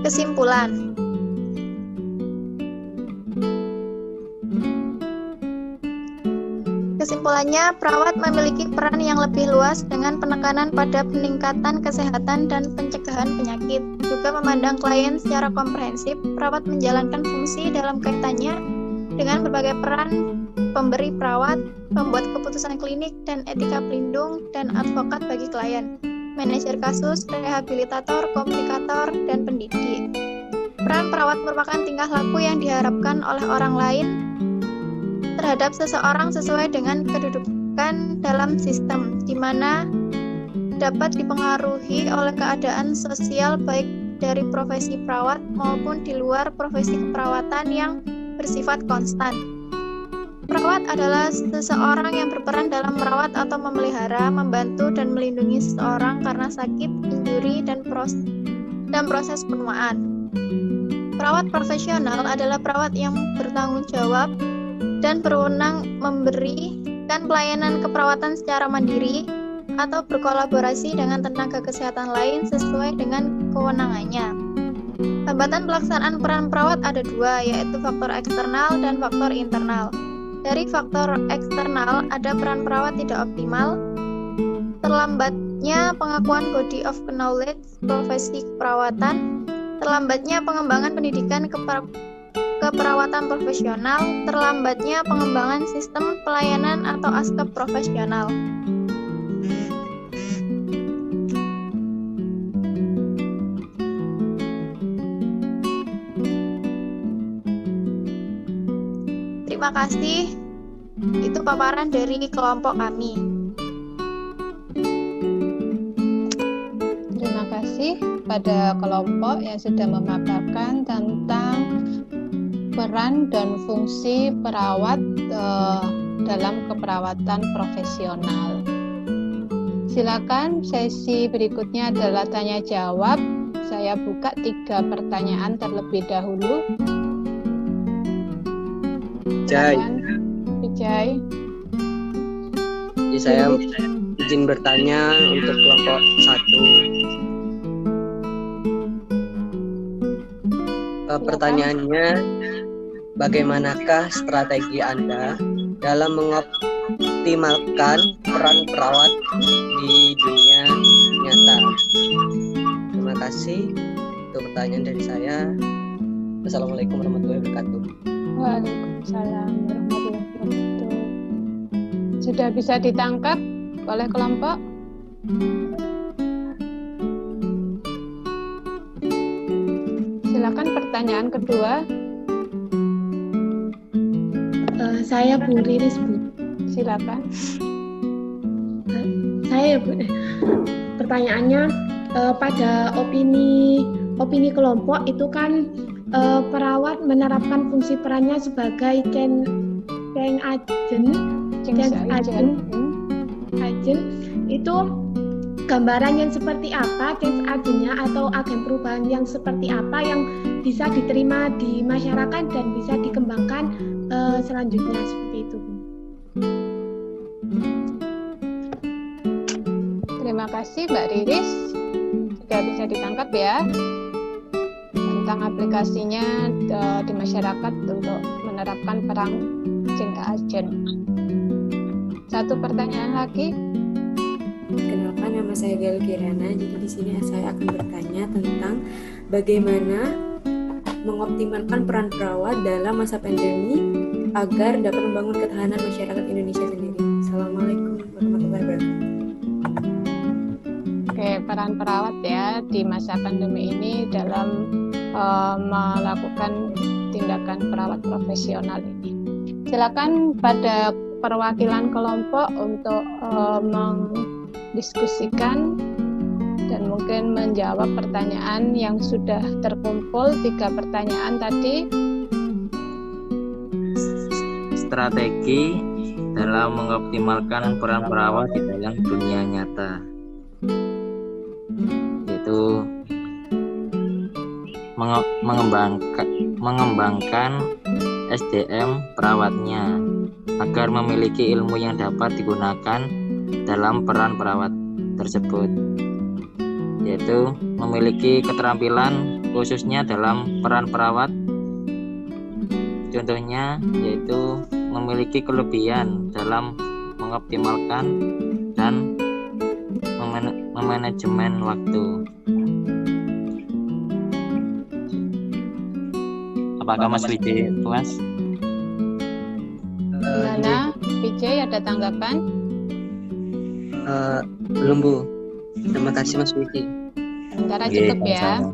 Kesimpulan. Kesimpulannya, perawat memiliki peran yang lebih luas dengan penekanan pada peningkatan kesehatan dan pencegahan penyakit. Juga memandang klien secara komprehensif, perawat menjalankan fungsi dalam kaitannya dengan berbagai peran pemberi perawat, pembuat keputusan klinik dan etika pelindung, dan advokat bagi klien, manajer kasus, rehabilitator, komunikator, dan pendidik. Peran perawat merupakan tingkah laku yang diharapkan oleh orang lain terhadap seseorang sesuai dengan kedudukan dalam sistem, di mana dapat dipengaruhi oleh keadaan sosial baik dari profesi perawat maupun di luar profesi keperawatan yang bersifat konstan. Perawat adalah seseorang yang berperan dalam merawat atau memelihara, membantu dan melindungi seseorang karena sakit, injuri, dan proses penuaan. Perawat profesional adalah perawat yang bertanggung jawab dan berwenang memberikan pelayanan keperawatan secara mandiri atau berkolaborasi dengan tenaga kesehatan lain sesuai dengan kewenangannya. Hambatan pelaksanaan peran perawat ada dua, yaitu faktor eksternal dan faktor internal. Dari faktor eksternal, ada peran perawat tidak optimal, terlambatnya pengakuan body of knowledge profesi keperawatan, terlambatnya pengembangan pendidikan keperawatan profesional, terlambatnya pengembangan sistem pelayanan atau aspek profesional. Terima kasih. Itu paparan dari kelompok kami. Terima kasih pada kelompok yang sudah memaparkan tentang peran dan fungsi perawat dalam keperawatan profesional. Silakan, sesi berikutnya adalah tanya jawab. Saya buka 3 pertanyaan terlebih dahulu. Vijay. Saya izin bertanya untuk kelompok 1. Pertanyaannya, bagaimanakah strategi Anda dalam mengoptimalkan peran perawat di dunia nyata? Terima kasih. Itu pertanyaan dari saya. Wassalamualaikum warahmatullahi wabarakatuh. Waalaikumsalam warahmatullahi wabarakatuh. Sudah bisa ditangkap oleh kelompok? Silakan pertanyaan kedua. Saya Bu Riris, Bu. Silakan. Saya Bu. Pertanyaannya pada opini kelompok itu kan perawat menerapkan fungsi perannya sebagai change agent itu gambaran yang seperti apa, change agentnya atau agen perubahan yang seperti apa yang bisa diterima di masyarakat dan bisa dikembangkan selanjutnya seperti itu. Terima kasih Mbak Riris, sudah bisa ditangkap ya. tentang aplikasinya di masyarakat untuk menerapkan peran change agent. Satu pertanyaan lagi. Kenalkan, nama saya Gal Kirana. Jadi di sini saya akan bertanya tentang bagaimana mengoptimalkan peran perawat dalam masa pandemi agar dapat membangun ketahanan masyarakat Indonesia sendiri. Assalamualaikum warahmatullahi wabarakatuh. Oke, peran perawat ya di masa pandemi ini dalam melakukan tindakan perawat profesional ini. Silakan pada perwakilan kelompok untuk mendiskusikan dan mungkin menjawab pertanyaan yang sudah terkumpul. 3 pertanyaan tadi. Strategi dalam mengoptimalkan peran perawat di dalam dunia nyata, yaitu mengembangkan SDM perawatnya agar memiliki ilmu yang dapat digunakan dalam peran perawat tersebut, yaitu memiliki keterampilan khususnya dalam peran perawat. Contohnya yaitu memiliki kelebihan dalam mengoptimalkan dan memanajemen waktu. Apakah Mas Wijay puas? Gimana, Wijay, ada tanggapan? Belum, Bu. Terima kasih Mas Wijay. Sementara cukup ya.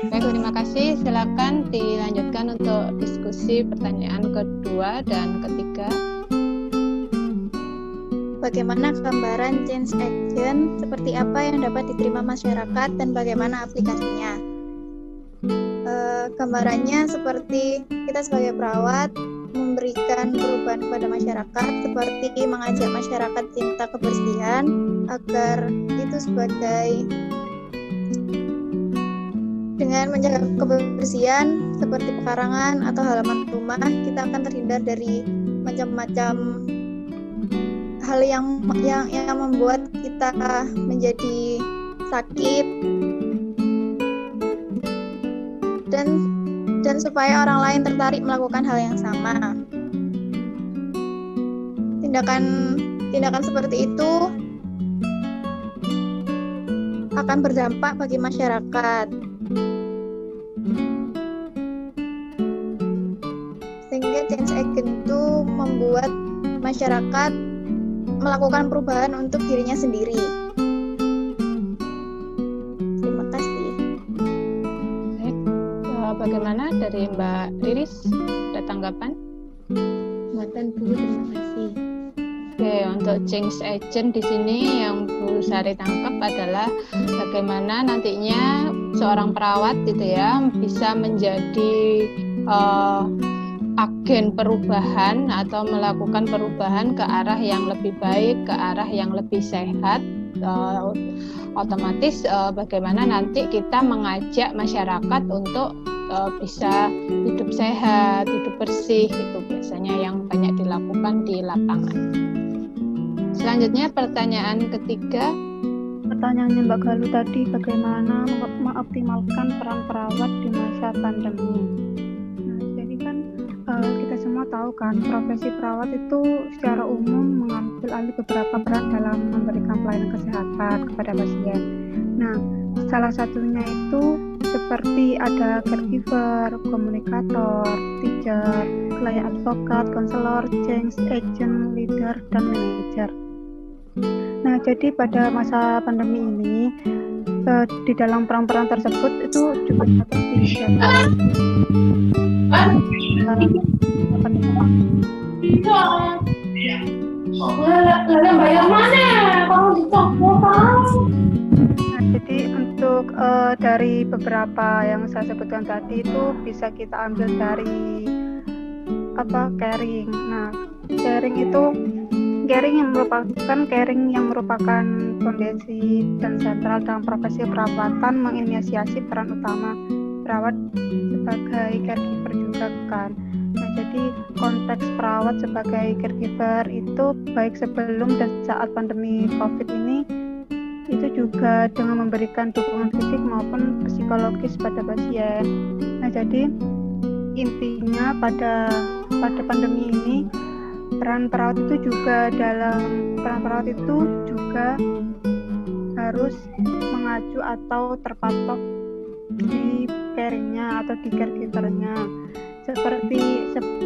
Baik, terima kasih. Silakan dilanjutkan untuk diskusi pertanyaan kedua dan ketiga. Bagaimana gambaran change agent, seperti apa yang dapat diterima masyarakat dan bagaimana aplikasinya? Gambarannya seperti kita sebagai perawat memberikan perubahan kepada masyarakat, seperti mengajak masyarakat cinta kebersihan agar itu sebagai dengan menjaga kebersihan seperti pekarangan atau halaman rumah, kita akan terhindar dari macam-macam hal yang membuat kita menjadi sakit, dan supaya orang lain tertarik melakukan hal yang sama. Tindakan seperti itu akan berdampak bagi masyarakat, sehingga change agent itu membuat masyarakat melakukan perubahan untuk dirinya sendiri. Terima kasih. Bagaimana dari Mbak Riris? Ada tanggapan? Matan Bu, terima kasih. Oke, untuk change agent di sini yang Bu Sari tangkap adalah bagaimana nantinya seorang perawat gitu ya bisa menjadi agen perubahan atau melakukan perubahan ke arah yang lebih baik, ke arah yang lebih sehat. Otomatis bagaimana nanti kita mengajak masyarakat untuk bisa hidup sehat, hidup bersih, itu biasanya yang banyak dilakukan di lapangan. Selanjutnya pertanyaan ketiga. Pertanyaannya Mbak Galuh tadi, bagaimana mengoptimalkan peran perawat di masa pandemi. Nah, jadi kan kita semua tahu kan, profesi perawat itu secara umum mengambil alih beberapa peran dalam memberikan pelayanan kesehatan kepada pasien. Nah, salah satunya itu seperti ada caregiver, komunikator, teacher, klien advokat, konselor, change agent, leader, dan manager. Nah, jadi pada masa pandemi ini di dalam peran-peran tersebut itu juga dapat disiapkan bayar mana? Kalau jadi untuk dari beberapa yang saya sebutkan tadi itu bisa kita ambil dari caring. Nah, caring yang merupakan fondasi dan sentral dalam profesi perawatan, menginisiasi peran utama perawat sebagai caregiver juga kan. Nah, jadi konteks perawat sebagai caregiver itu baik sebelum dan saat pandemi COVID ini itu juga dengan memberikan dukungan fisik maupun psikologis pada pasien. Nah, jadi intinya pada pandemi ini peran perawat itu juga harus mengacu atau terpatok di caringnya atau di caregivernya.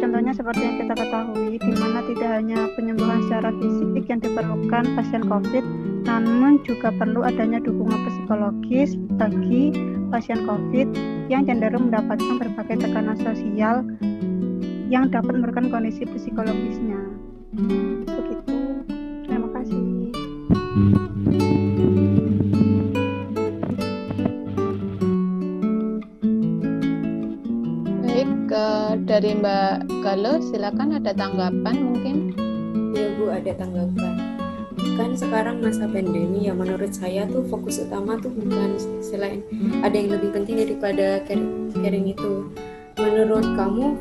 Contohnya seperti yang kita ketahui, di mana tidak hanya penyembuhan secara fisik yang diperlukan pasien COVID, namun juga perlu adanya dukungan psikologis bagi pasien COVID yang cenderung mendapatkan berbagai tekanan sosial yang dapat merugikan kondisi psikologisnya. Begitu. Terima kasih. Dari Mbak Galuh, silakan ada tanggapan mungkin? Ya Bu, ada tanggapan. Kan sekarang masa pandemi yang menurut saya tuh fokus utama tuh bukan selain ada yang lebih penting daripada caring itu. Menurut kamu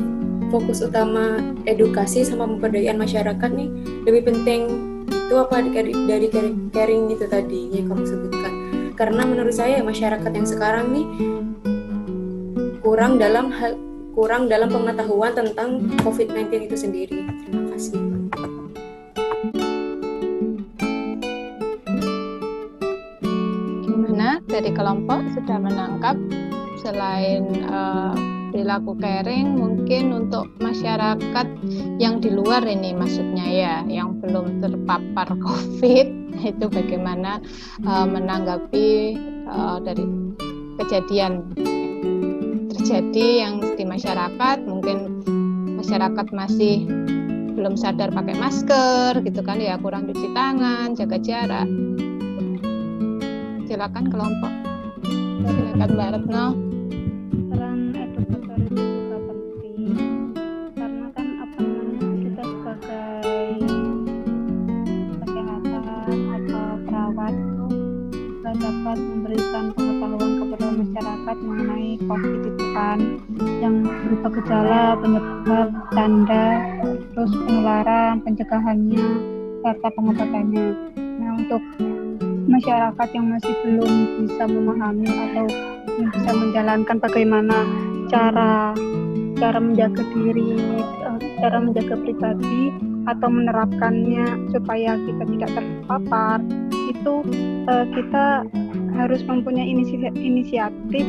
fokus utama edukasi sama pemberdayaan masyarakat nih lebih penting itu apa dari caring itu tadi yang kamu sebutkan? Karena menurut saya masyarakat yang sekarang nih kurang dalam pengetahuan tentang COVID-19 itu sendiri. Terima kasih. Gimana dari kelompok sudah menangkap selain perilaku caring mungkin untuk masyarakat yang di luar ini maksudnya ya, yang belum terpapar COVID itu bagaimana menanggapi dari kejadian terjadi yang di masyarakat, mungkin masyarakat masih belum sadar pakai masker gitu kan ya, kurang cuci tangan, jaga jarak. Silakan kelompok. Silakan Mbak Retno. Peran edukator itu juga penting karena kan kita sebagai kesehatan atau perawat itu dapat memberikan pengetahuan kepada masyarakat mengenai COVID itu kan, yang berupa gejala, penyebab, tanda, terus penularan, pencegahannya, serta pengobatannya. Nah, untuk masyarakat yang masih belum bisa memahami atau belum bisa menjalankan bagaimana cara menjaga diri, cara menjaga pribadi atau menerapkannya supaya kita tidak terpapar, itu kita harus mempunyai inisiatif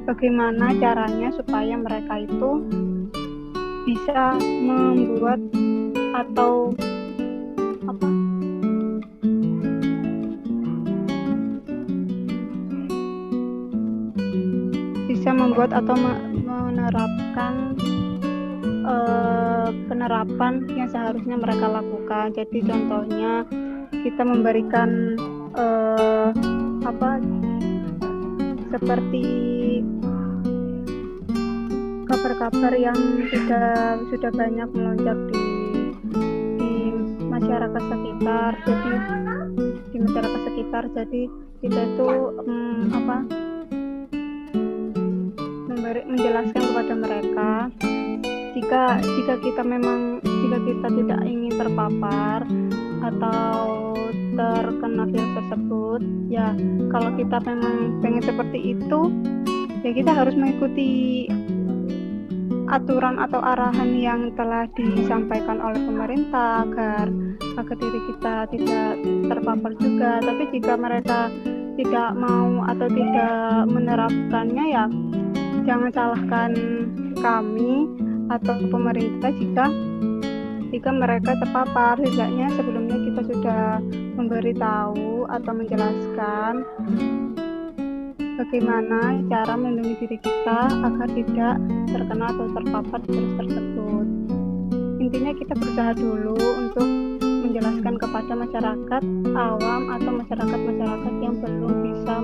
bagaimana caranya supaya mereka itu bisa membuat atau menerapkan penerapan yang seharusnya mereka lakukan. Jadi contohnya kita memberikan seperti kabar-kabar yang sudah banyak melonjak di masyarakat sekitar. Jadi kita itu menjelaskan kepada mereka jika kita tidak ingin terpapar atau terkena virus tersebut, ya kalau kita memang pengen seperti itu, ya kita harus mengikuti aturan atau arahan yang telah disampaikan oleh pemerintah agar diri kita tidak terpapar juga. Tapi jika mereka tidak mau atau tidak menerapkannya, ya jangan salahkan kami atau pemerintah jika mereka terpapar. Setidaknya sebelumnya kita sudah memberitahu atau menjelaskan bagaimana cara melindungi diri kita agar tidak terkena atau terpapar virus tersebut. Intinya kita berusaha dulu untuk menjelaskan kepada masyarakat awam atau masyarakat yang belum bisa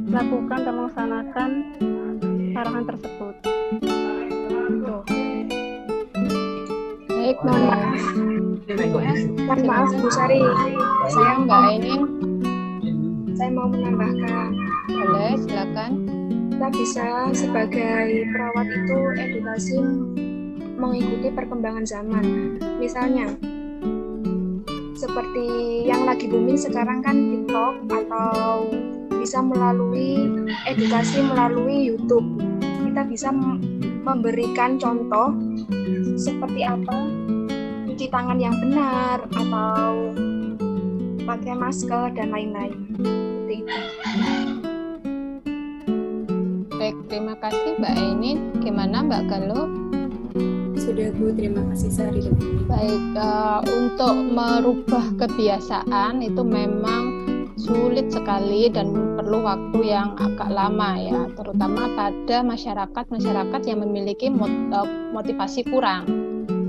melakukan dan melaksanakan arahan tersebut. Baik, mohon maaf Bu Sari, saya Mbak Ainin. Saya mau menambahkan. Boleh, silakan. Kita bisa sebagai perawat itu edukasi mengikuti perkembangan zaman. Misalnya seperti yang lagi booming sekarang kan TikTok, atau bisa melalui edukasi melalui YouTube. Kita bisa memberikan contoh seperti apa cuci tangan yang benar atau pakai masker dan lain-lain. Seperti itu. Baik, terima kasih Mbak Aini. Gimana Mbak Galuh? Sudah Bu, terima kasih Sari. Baik, untuk merubah kebiasaan itu memang sulit sekali dan perlu waktu yang agak lama ya, terutama pada masyarakat yang memiliki motivasi kurang.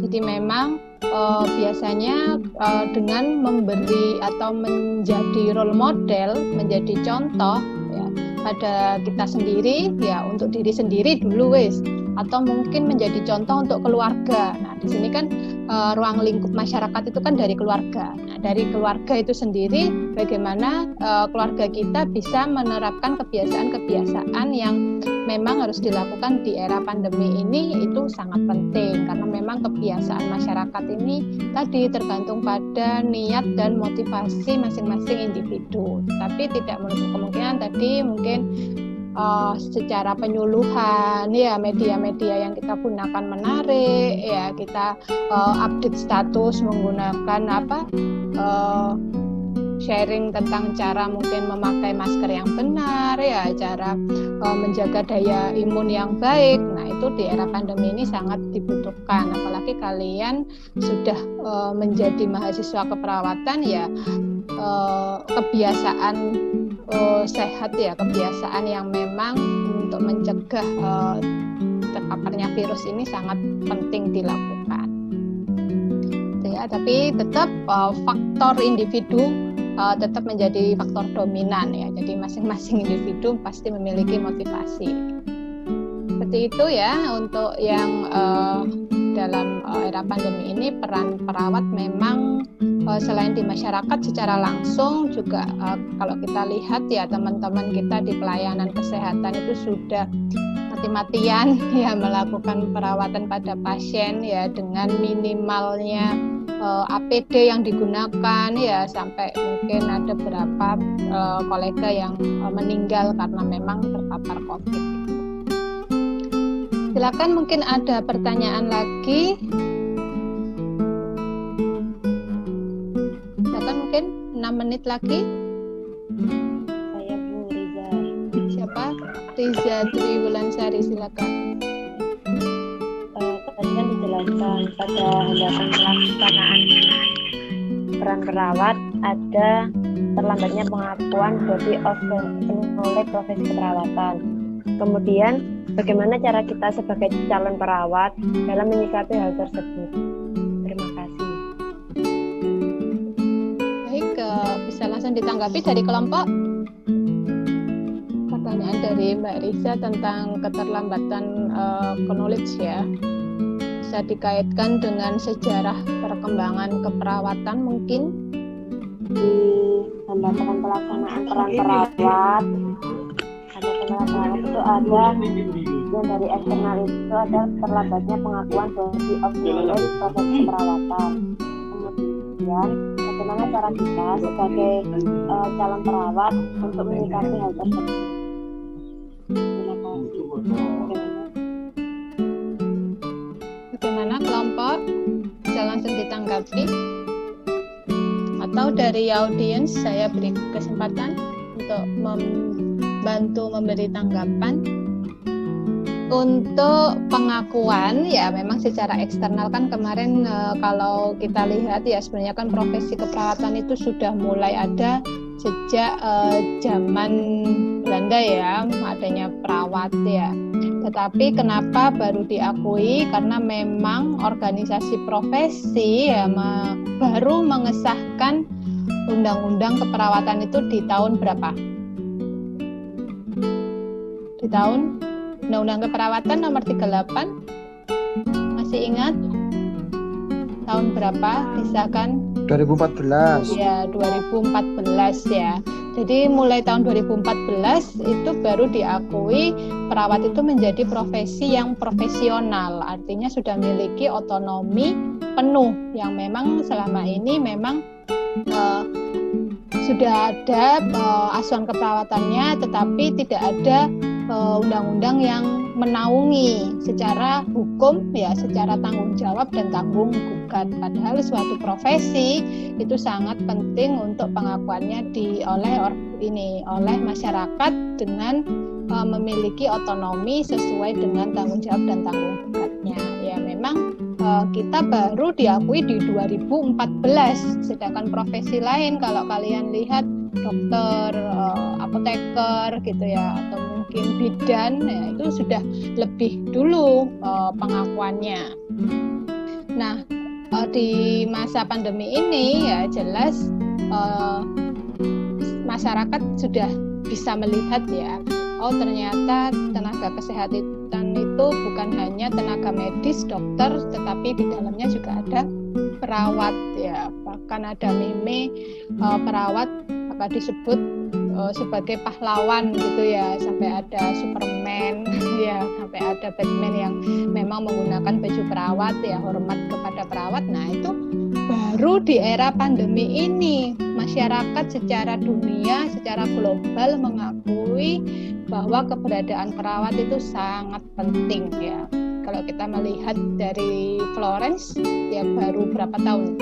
Jadi memang biasanya dengan memberi atau menjadi role model, menjadi contoh ya pada kita sendiri ya, untuk diri sendiri dulu wis, atau mungkin menjadi contoh untuk keluarga. Nah, di sini kan ruang lingkup masyarakat itu kan dari keluarga. Nah, dari keluarga itu sendiri bagaimana keluarga kita bisa menerapkan kebiasaan-kebiasaan yang memang harus dilakukan di era pandemi ini, itu sangat penting karena memang kebiasaan masyarakat ini tadi tergantung pada niat dan motivasi masing-masing individu. Tapi tidak menutup kemungkinan tadi mungkin secara penyuluhan ya, media-media yang kita gunakan menarik ya, kita update status menggunakan sharing tentang cara mungkin memakai masker yang benar ya, cara menjaga daya imun yang baik. Nah, itu di era pandemi ini sangat dibutuhkan, apalagi kalian sudah menjadi mahasiswa keperawatan ya, kebiasaan sehat ya, kebiasaan yang memang untuk mencegah terpaparnya virus ini sangat penting dilakukan. Ya, tapi tetap faktor individu tetap menjadi faktor dominan ya. Jadi masing-masing individu pasti memiliki motivasi. Seperti itu ya untuk yang dalam era pandemi ini, peran perawat memang selain di masyarakat secara langsung juga kalau kita lihat ya, teman-teman kita di pelayanan kesehatan itu sudah mati-matian ya melakukan perawatan pada pasien ya, dengan minimalnya APD yang digunakan ya, sampai mungkin ada beberapa kolega yang meninggal karena memang terpapar COVID. Silakan, mungkin ada pertanyaan lagi. Silakan, mungkin 6 menit lagi. Saya Bu Riza. Siapa? Riza Triwulansari, silakan. Tadi kan dijelaskan pada hambatan pelaksanaan peran perawat ada terlambatnya pengakuan body of knowledge profesi keperawatan. Kemudian bagaimana cara kita sebagai calon perawat dalam menyikapi hal tersebut? Terima kasih. Baik, bisa langsung ditanggapi dari kelompok. Pertanyaan dari Mbak Riza tentang keterlambatan knowledge ya, bisa dikaitkan dengan sejarah perkembangan keperawatan mungkin. Di hambatan pelaksanaan peran perawat, ada perawat itu ada yang dari eksternal itu ada terlambatnya pengakuan body of knowledge profesi keperawatan. Kemudian bagaimana cara kita sebagai calon perawat untuk menyikapi hal tersebut? Terima kasih. Bagaimana kelompok? Bisa langsung ditanggapi. Atau dari audiens saya beri kesempatan untuk membantu memberi tanggapan. Untuk pengakuan ya, memang secara eksternal kan kemarin kalau kita lihat ya, sebenarnya kan profesi keperawatan itu sudah mulai ada sejak zaman Belanda ya, adanya perawat ya. Tetapi kenapa baru diakui? Karena memang organisasi profesi ya baru mengesahkan undang-undang keperawatan itu di tahun berapa? Di tahun Undang-Undang Keperawatan nomor 38, masih ingat? Tahun berapa disahkan? 2014. Ya, 2014 ya. Jadi mulai tahun 2014 itu baru diakui perawat itu menjadi profesi yang profesional, artinya sudah memiliki otonomi penuh yang memang selama ini memang sudah ada asuhan keperawatannya, tetapi tidak ada undang-undang yang menaungi secara hukum, ya, secara tanggung jawab dan tanggung gugat. Padahal suatu profesi itu sangat penting untuk pengakuannya oleh masyarakat dengan memiliki otonomi sesuai dengan tanggung jawab dan tanggung gugatnya. Ya, memang kita baru diakui di 2014, sedangkan profesi lain kalau kalian lihat dokter, apoteker gitu ya, atau mungkin bidan, ya, itu sudah lebih dulu pengakuannya. Nah, di masa pandemi ini ya jelas masyarakat sudah bisa melihat ya, oh ternyata tenaga kesehatan itu bukan hanya tenaga medis, dokter, tetapi di dalamnya juga ada perawat ya. Bahkan ada meme perawat disebut sebagai pahlawan gitu ya, sampai ada Superman ya, sampai ada Batman yang memang menggunakan baju perawat ya, hormat kepada perawat. Nah, itu baru di era pandemi ini masyarakat secara dunia, secara global mengakui bahwa keberadaan perawat itu sangat penting ya. Kalau kita melihat dari Florence ya, baru berapa tahun?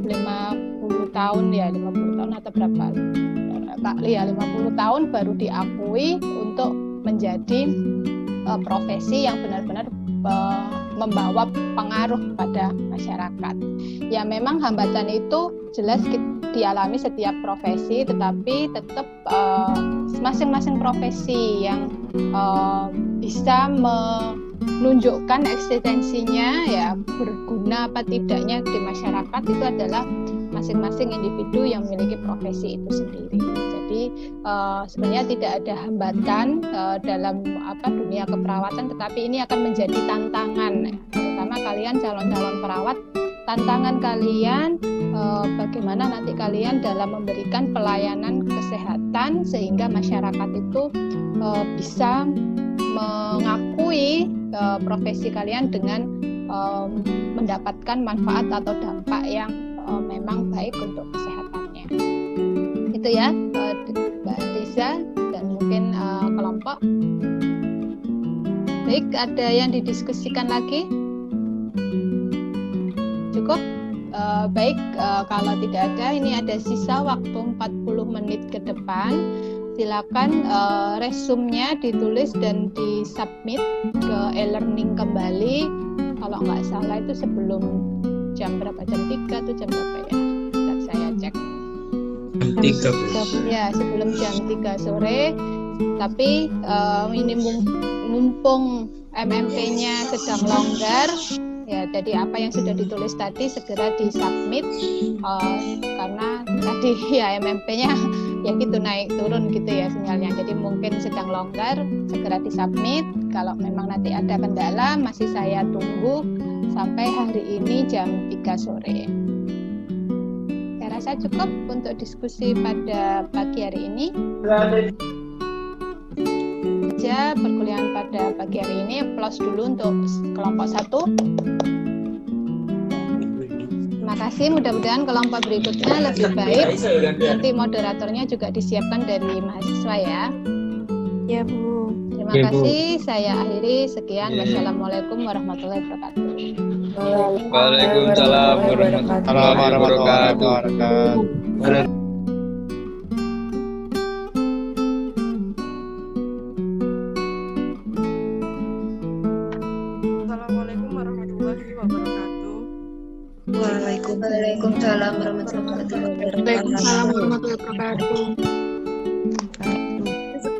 50 tahun ya, 50 tahun atau berapa? Ya, 50 tahun baru diakui untuk menjadi profesi yang benar-benar membawa pengaruh pada masyarakat. Ya, memang hambatan itu jelas dialami setiap profesi, tetapi tetap masing-masing profesi yang bisa menunjukkan eksistensinya ya, berguna apa tidaknya di masyarakat, itu adalah masing-masing individu yang memiliki profesi itu sendiri. Jadi sebenarnya tidak ada hambatan dalam dunia keperawatan, tetapi ini akan menjadi tantangan, terutama kalian calon-calon perawat. Tantangan kalian bagaimana nanti kalian dalam memberikan pelayanan kesehatan sehingga masyarakat itu bisa mengakui profesi kalian dengan mendapatkan manfaat atau dampak yang memang baik untuk kesehatannya. Itu ya, Mbak Lisa dan mungkin kelompok. Baik, ada yang didiskusikan lagi? Cukup? Baik, kalau tidak ada, ini ada sisa waktu 40 menit ke depan. Silakan resume-nya ditulis dan disubmit ke e-learning kembali. Kalau nggak salah itu sebelum jam berapa? Jam 3 atau jam berapa ya? Ntar saya cek. Jam 3. Ya, sebelum jam 3 sore. Tapi ini mumpung MMP-nya sedang longgar, ya, jadi apa yang sudah ditulis tadi segera disubmit, karena tadi ya MMP-nya ya gitu naik turun gitu ya sinyalnya. Jadi mungkin sedang longgar, segera disubmit. Kalau memang nanti ada kendala, masih saya tunggu sampai hari ini jam 3 sore. Saya rasa cukup untuk diskusi pada pagi hari ini. Saja perkuliahan pada pagi hari ini. Applause dulu untuk kelompok 1. Terima kasih, mudah-mudahan kelompok berikutnya lebih baik. Nanti moderatornya juga disiapkan dari mahasiswa ya. Ya, Bu. Terima kasih, saya akhiri. Sekian, wassalamualaikum warahmatullahi wabarakatuh. Waalaikumsalam warahmatullahi wabarakatuh. Waalaikumsalam warahmatullahi wabarakatuh.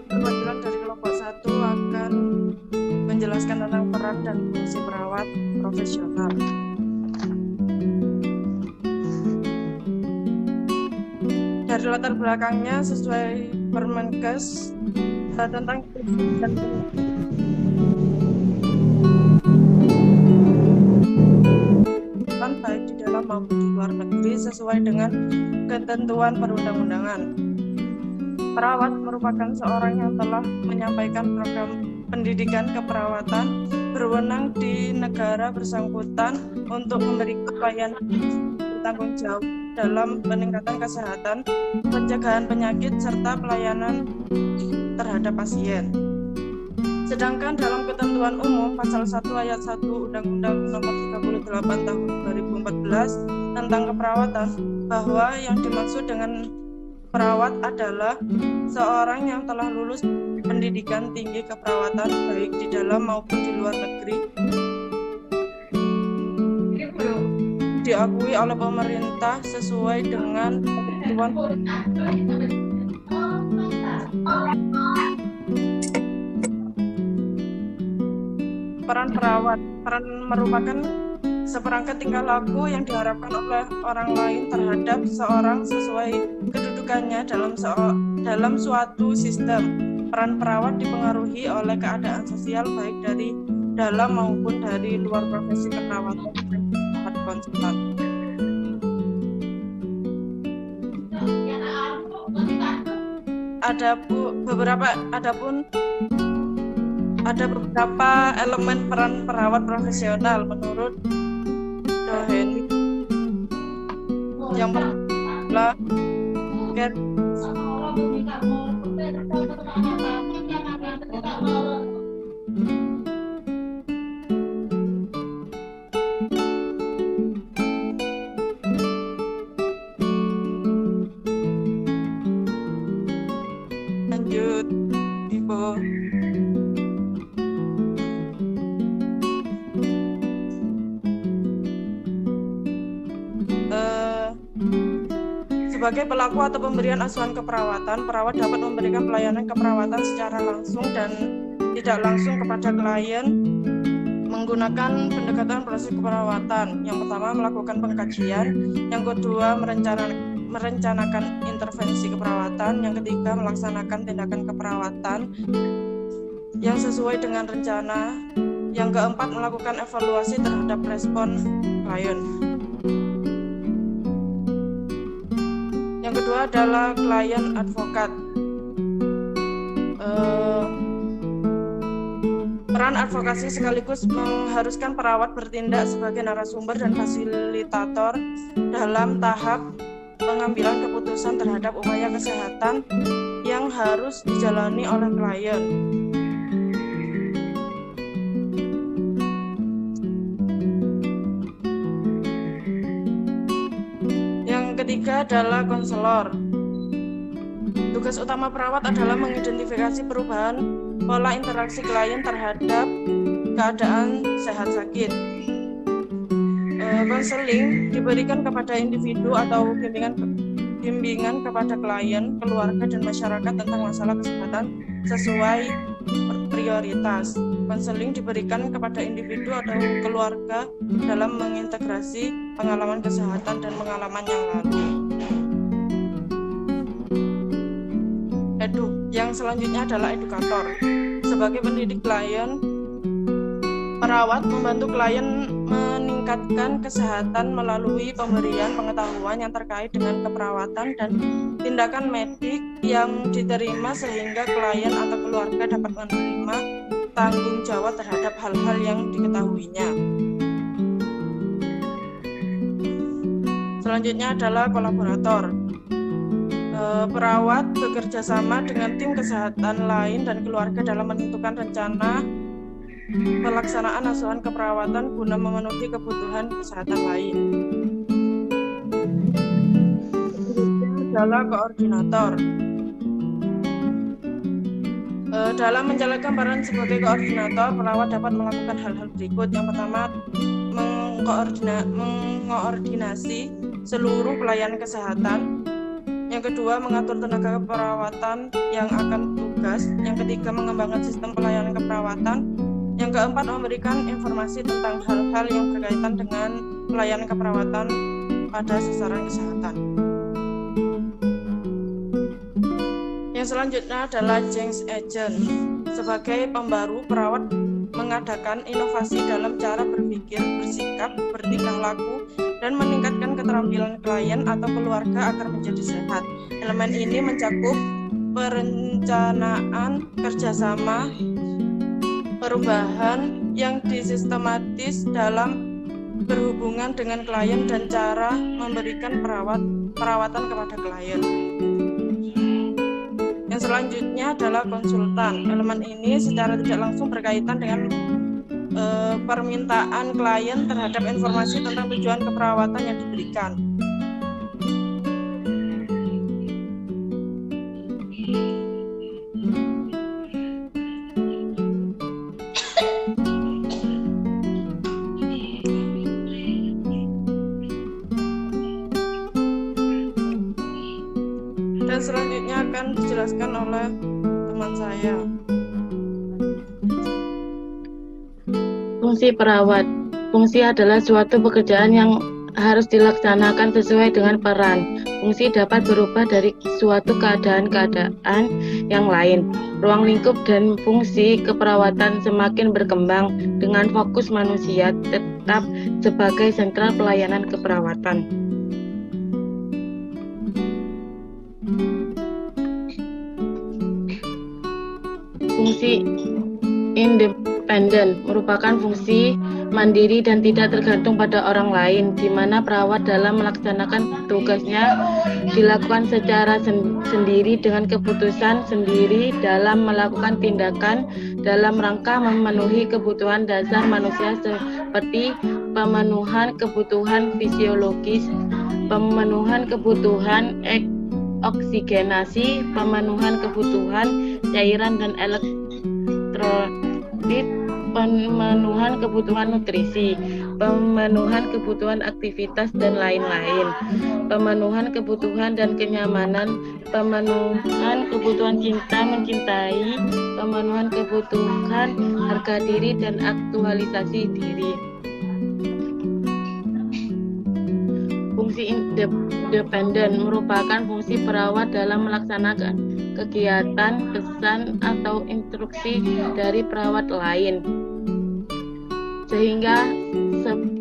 Perwakilan dari kelompok 1 akan menjelaskan tentang peran dan fungsi perawat profesional. Dari latar belakangnya sesuai Permenkes tentang baik di dalam maupun di luar negeri sesuai dengan ketentuan perundang-undangan. Perawat merupakan seorang yang telah menyampaikan program pendidikan keperawatan berwenang di negara bersangkutan untuk memberi pelayanan bertanggung jawab dalam peningkatan kesehatan, pencegahan penyakit, serta pelayanan terhadap pasien. Sedangkan dalam ketentuan umum pasal 1 ayat 1 Undang-Undang Nomor 38 Tahun 2014 tentang keperawatan, bahwa yang dimaksud dengan perawat adalah seorang yang telah lulus pendidikan tinggi keperawatan baik di dalam maupun di luar negeri, diakui oleh pemerintah sesuai dengan ketentuan. Peran perawat merupakan seperangkat tingkah laku yang diharapkan oleh orang lain terhadap seorang sesuai kedudukannya dalam suatu sistem. Peran perawat dipengaruhi oleh keadaan sosial baik dari dalam maupun dari luar profesi keperawatan dan konsultan. Ada beberapa elemen peran perawat profesional menurut Doheny. Yang pertama, lanjut, Ibu. Sebagai pelaku atau pemberian asuhan keperawatan, perawat dapat memberikan pelayanan keperawatan secara langsung dan tidak langsung kepada klien menggunakan pendekatan proses keperawatan. Yang pertama, melakukan pengkajian. Yang kedua, merencanakan intervensi keperawatan. Yang ketiga, melaksanakan tindakan keperawatan yang sesuai dengan rencana. Yang keempat, melakukan evaluasi terhadap respon klien. Yang kedua adalah klien advokat. Peran advokasi sekaligus mengharuskan perawat bertindak sebagai narasumber dan fasilitator dalam tahap pengambilan keputusan terhadap upaya kesehatan yang harus dijalani oleh klien. Ketiga adalah konselor. Tugas utama perawat adalah mengidentifikasi perubahan pola interaksi klien terhadap keadaan sehat sakit. Konseling diberikan kepada individu atau bimbingan kepada klien, keluarga, dan masyarakat tentang masalah kesehatan sesuai prioritas. Konseling diberikan kepada individu atau keluarga dalam mengintegrasi pengalaman kesehatan dan pengalaman yang lalu. Yang selanjutnya adalah edukator. Sebagai pendidik klien, perawat membantu klien meningkatkan kesehatan melalui pemberian pengetahuan yang terkait dengan keperawatan dan tindakan medik yang diterima sehingga klien atau keluarga dapat menerima tanggung jawab terhadap hal-hal yang diketahuinya. Selanjutnya adalah kolaborator. Perawat bekerja sama dengan tim kesehatan lain dan keluarga dalam menentukan rencana pelaksanaan asuhan keperawatan guna memenuhi kebutuhan kesehatan lain. Selanjutnya adalah koordinator. Dalam menjalankan peran sebagai koordinator, perawat dapat melakukan hal-hal berikut. Yang pertama, mengoordinasi seluruh pelayanan kesehatan. Yang kedua, mengatur tenaga keperawatan yang akan tugas. Yang ketiga, mengembangkan sistem pelayanan keperawatan. Yang keempat, memberikan informasi tentang hal-hal yang berkaitan dengan pelayanan keperawatan pada sasaran kesehatan. Yang selanjutnya adalah change agent. Sebagai pembaru, perawat mengadakan inovasi dalam cara berpikir, bersikap, bertingkah laku, dan meningkatkan keterampilan klien atau keluarga agar menjadi sehat. Elemen ini mencakup perencanaan, kerjasama, perubahan yang disistematis dalam berhubungan dengan klien dan cara memberikan perawatan kepada klien. Yang selanjutnya adalah konsultan. Elemen ini secara tidak langsung berkaitan dengan permintaan klien terhadap informasi tentang tujuan keperawatan yang diberikan. Dan selanjutnya akan dijelaskan oleh teman saya. Fungsi perawat. Fungsi adalah suatu pekerjaan yang harus dilaksanakan sesuai dengan peran. Fungsi dapat berubah dari suatu keadaan yang lain. Ruang lingkup dan fungsi keperawatan semakin berkembang dengan fokus manusia tetap sebagai sentral pelayanan keperawatan. Fungsi independen merupakan fungsi mandiri dan tidak tergantung pada orang lain, di mana perawat dalam melaksanakan tugasnya dilakukan secara sendiri dengan keputusan sendiri dalam melakukan tindakan dalam rangka memenuhi kebutuhan dasar manusia seperti pemenuhan kebutuhan fisiologis, pemenuhan kebutuhan oksigenasi, pemenuhan kebutuhan cairan dan elektrolit, pemenuhan kebutuhan nutrisi, pemenuhan kebutuhan aktivitas dan lain-lain, pemenuhan kebutuhan dan kenyamanan, pemenuhan kebutuhan cinta mencintai, pemenuhan kebutuhan harga diri dan aktualisasi diri. Fungsi independen merupakan fungsi perawat dalam melaksanakan kegiatan, pesan, atau instruksi dari perawat lain, sehingga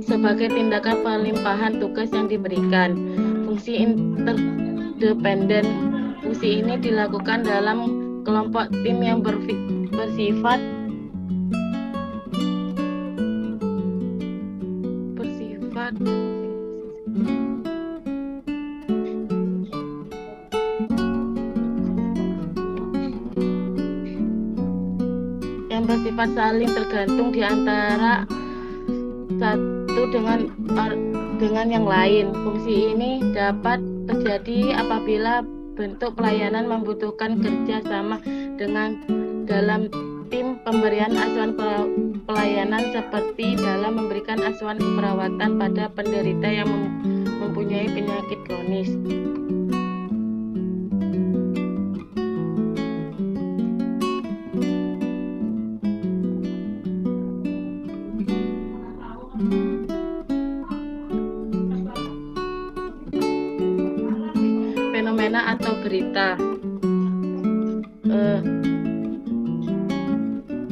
sebagai tindakan pelimpahan tugas yang diberikan. Fungsi interdependen, fungsi ini dilakukan dalam kelompok tim yang bersifat saling tergantung di antara satu dengan yang lain. Fungsi ini dapat terjadi apabila bentuk pelayanan membutuhkan kerja sama dalam tim pemberian asuhan pelayanan, seperti dalam memberikan asuhan keperawatan pada penderita yang mempunyai penyakit kronis. Atau berita.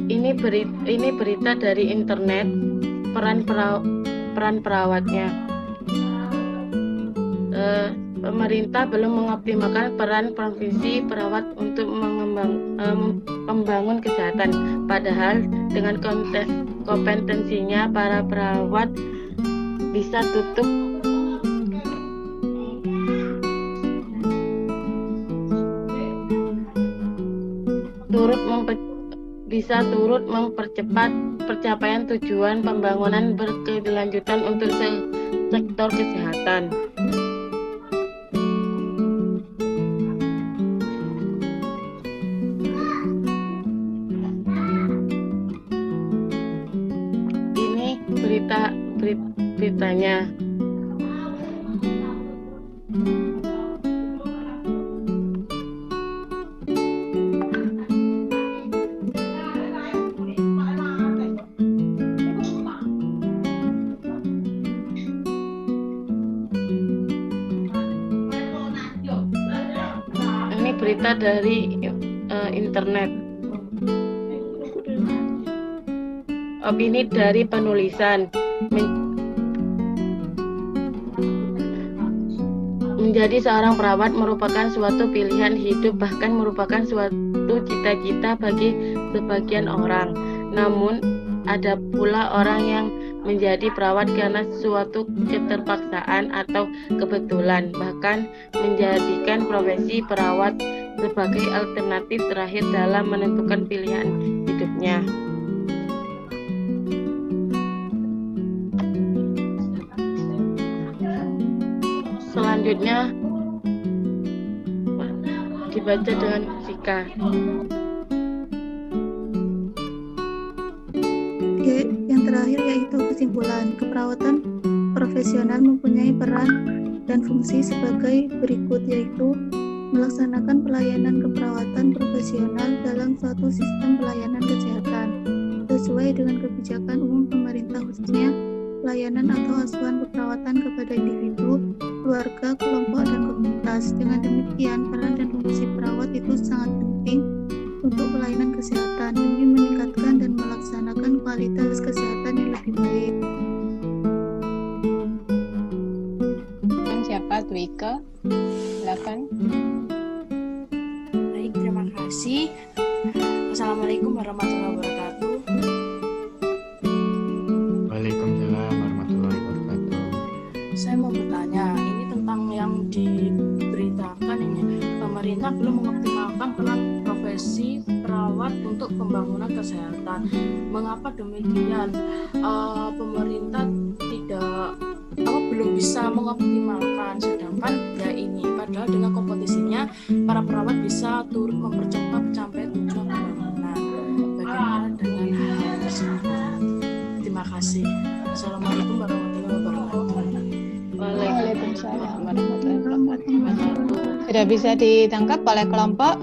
Ini berita dari internet. Peran perawatnya. Pemerintah belum mengoptimalkan peran profesi perawat untuk membangun kesehatan. Padahal dengan kompetensinya para perawat bisa turut mempercepat pencapaian tujuan pembangunan berkelanjutan untuk sektor kesehatan. Ini beritanya. Berita dari internet. Opini dari penulisan. Menjadi seorang perawat merupakan suatu pilihan hidup, bahkan merupakan suatu cita-cita bagi sebagian orang. Namun ada pula orang yang menjadi perawat karena suatu keterpaksaan atau kebetulan, bahkan menjadikan profesi perawat sebagai alternatif terakhir dalam menentukan pilihan hidupnya. Selanjutnya dibaca dengan Sika. Yang terakhir yaitu kesimpulan. Keperawatan profesional mempunyai peran dan fungsi sebagai berikut, yaitu melaksanakan pelayanan keperawatan profesional dalam suatu sistem pelayanan kesehatan sesuai dengan kebijakan umum pemerintah, khususnya pelayanan atau asuhan keperawatan kepada individu, keluarga, kelompok, dan komunitas. Dengan demikian, peran dan fungsi perawat itu sangat penting untuk pelayanan kesehatan demi meningkatkan dan melaksanakan kualitas kesehatan yang lebih baik. Siapa? Dwika? Silakan. Baik, terima kasih. Assalamualaikum warahmatullahi wabarakatuh. Waalaikumsalam warahmatullahi wabarakatuh. Saya mau bertanya, ini tentang yang diberitakan ini, pemerintah belum mengoptimalkan peran profesi perawat untuk pembangunan kesehatan. Mengapa demikian? Pemerintah belum bisa mengoptimalkan, sedangkan ya ini padahal dengan kompetisinya para perawat bisa turut mempercepat mencapai tujuan pembangunan. Bagaimana dengan hal tersebut? Terima kasih. Assalamualaikum warahmatullahi wabarakatuh. Waalaikumsalam warahmatullahi wabarakatuh. Sudah bisa ditangkap oleh kelompok?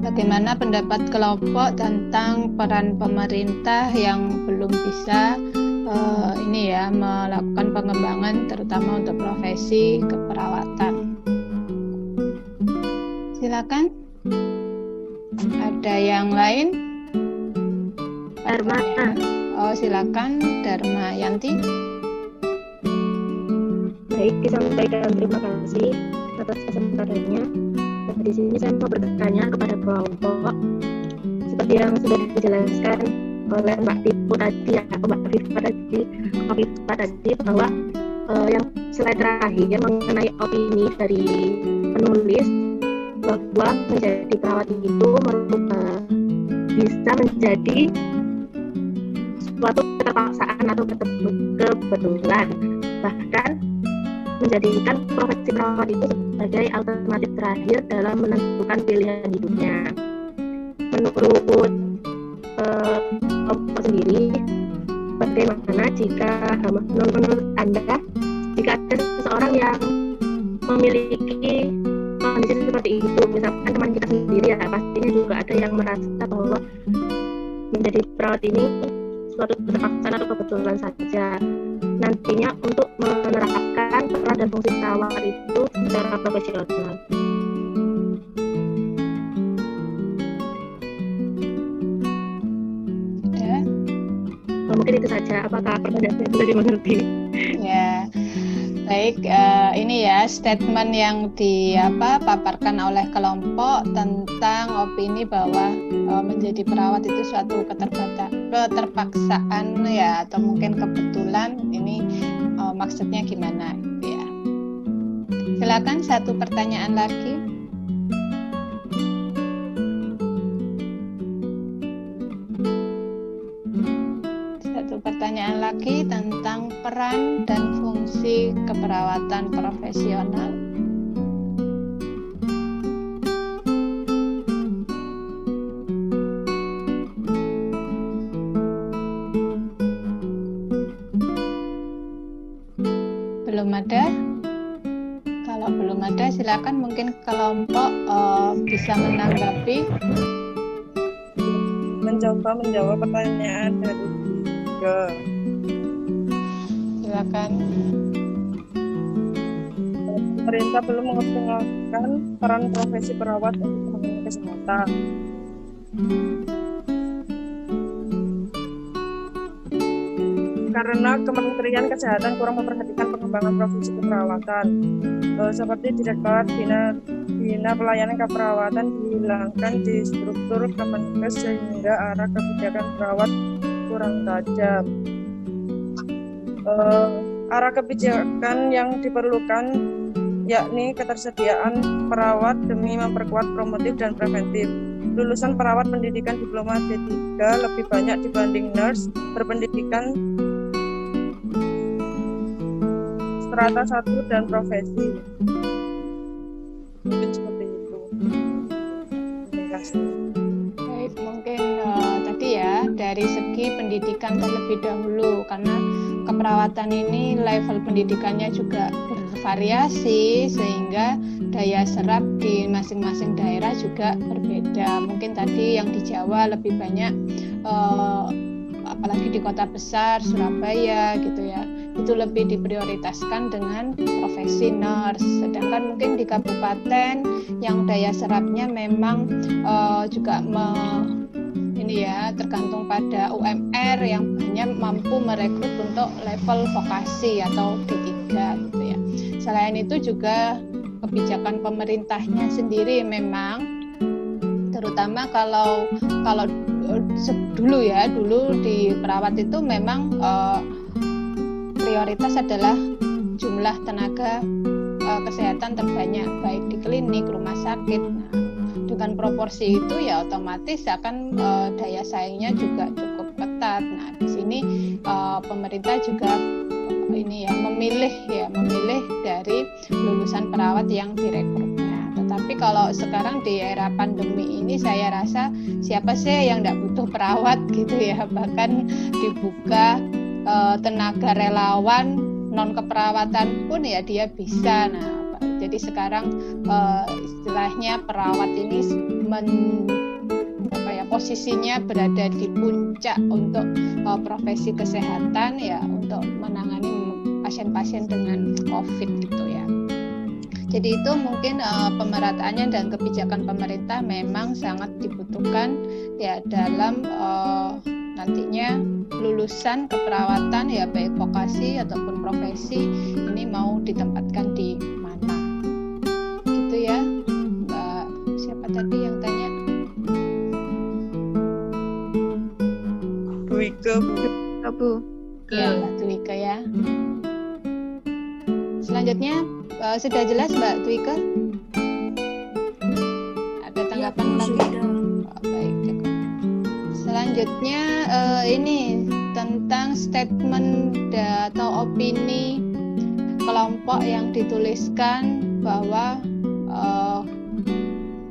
Bagaimana pendapat kelompok tentang peran pemerintah yang belum bisa melakukan pengembangan terutama untuk profesi keperawatan? Silakan. Ada yang lain? Dharma. Oh, silakan Dharma Yanti. Baik, disampaikan terima kasih atas kesempatannya. Di sini saya mau bertanya kepada kelompok seperti yang sudah dijelaskan oleh Mbak Tipu tadi atau Mbak Viva tadi bahwa yang slide terakhir mengenai opini dari penulis bahwa menjadi perawat itu bisa menjadi suatu keterpaksaan atau kebetulan, bahkan menjadikan profesi perawat itu sebagai alternatif terakhir dalam menentukan pilihan hidupnya. Menurut kelompok sendiri, bagaimana menurut Anda jika ada seseorang yang memiliki kondisi seperti itu, misalkan teman kita sendiri ya, pastinya juga ada yang merasa bahwa menjadi perawat ini suatu keterpaksaan atau kebetulan saja. Nantinya untuk menerapkan peran dan fungsi perawat itu secara profesional. Mungkin itu saja. Apakah pertanyaannya sudah dimengerti? Ya, baik. Ini ya statement yang dipaparkan oleh kelompok tentang opini bahwa menjadi perawat itu suatu keterpaksaan ya, atau mungkin kebetulan. Ini maksudnya gimana? Gitu ya. Silakan satu pertanyaan lagi. Pertanyaan lagi tentang peran dan fungsi keperawatan profesional. Belum ada? Kalau belum ada, silakan mungkin kelompok bisa menanggapi. Mencoba menjawab pertanyaan dari silakan. Pemerintah belum mengoptimalkan peran profesi perawat untuk pelayanan kesehatan. Karena Kementerian Kesehatan kurang memperhatikan pengembangan profesi keperawatan, seperti Direktorat Bina Pelayanan Keperawatan dihilangkan di struktur Kemenkes, sehingga arah kebijakan perawat kurang tajam. Arah kebijakan yang diperlukan yakni ketersediaan perawat demi memperkuat promotif dan preventif. Lulusan perawat pendidikan diploma D3 lebih banyak dibanding nurse berpendidikan strata 1 dan profesi. Mungkin seperti itu. Terima kasih. Baik, mungkin tadi ya dari segi pendidikan terlebih dahulu, karena keperawatan ini level pendidikannya juga bervariasi sehingga daya serap di masing-masing daerah juga berbeda. Mungkin tadi yang di Jawa lebih banyak apalagi di kota besar Surabaya gitu ya, itu lebih diprioritaskan dengan profesi nurse. Sedangkan mungkin di kabupaten yang daya serapnya memang juga ini ya tergantung pada UMR yang banyak mampu merekrut untuk level vokasi atau D3 gitu ya. Selain itu juga kebijakan pemerintahnya sendiri memang, terutama kalau dulu di perawat itu memang prioritas adalah jumlah tenaga kesehatan terbanyak baik di klinik, rumah sakit. Nah, dengan proporsi itu ya otomatis akan daya saingnya juga cukup ketat. Nah, di sini pemerintah juga memilih dari lulusan perawat yang direkrutnya. Tetapi kalau sekarang di era pandemi ini saya rasa siapa sih yang tidak butuh perawat gitu ya, bahkan dibuka tenaga relawan non keperawatan pun ya dia bisa. Nah, jadi sekarang istilahnya perawat ini posisinya berada di puncak untuk profesi kesehatan ya, untuk menangani pasien-pasien dengan COVID gitu ya. Jadi itu mungkin pemerataannya dan kebijakan pemerintah memang sangat dibutuhkan ya dalam nantinya lulusan keperawatan ya baik vokasi ataupun profesi ini mau ditempatkan di mana. Gitu ya. Mbak siapa tadi yang tanya? Dwika, Bu. Ya, Mbak Dwika ya. Selanjutnya sudah jelas Mbak Dwika? Ada tanggapan lagi? Baik, cukup. Selanjutnya ini tentang statement atau opini kelompok yang dituliskan bahwa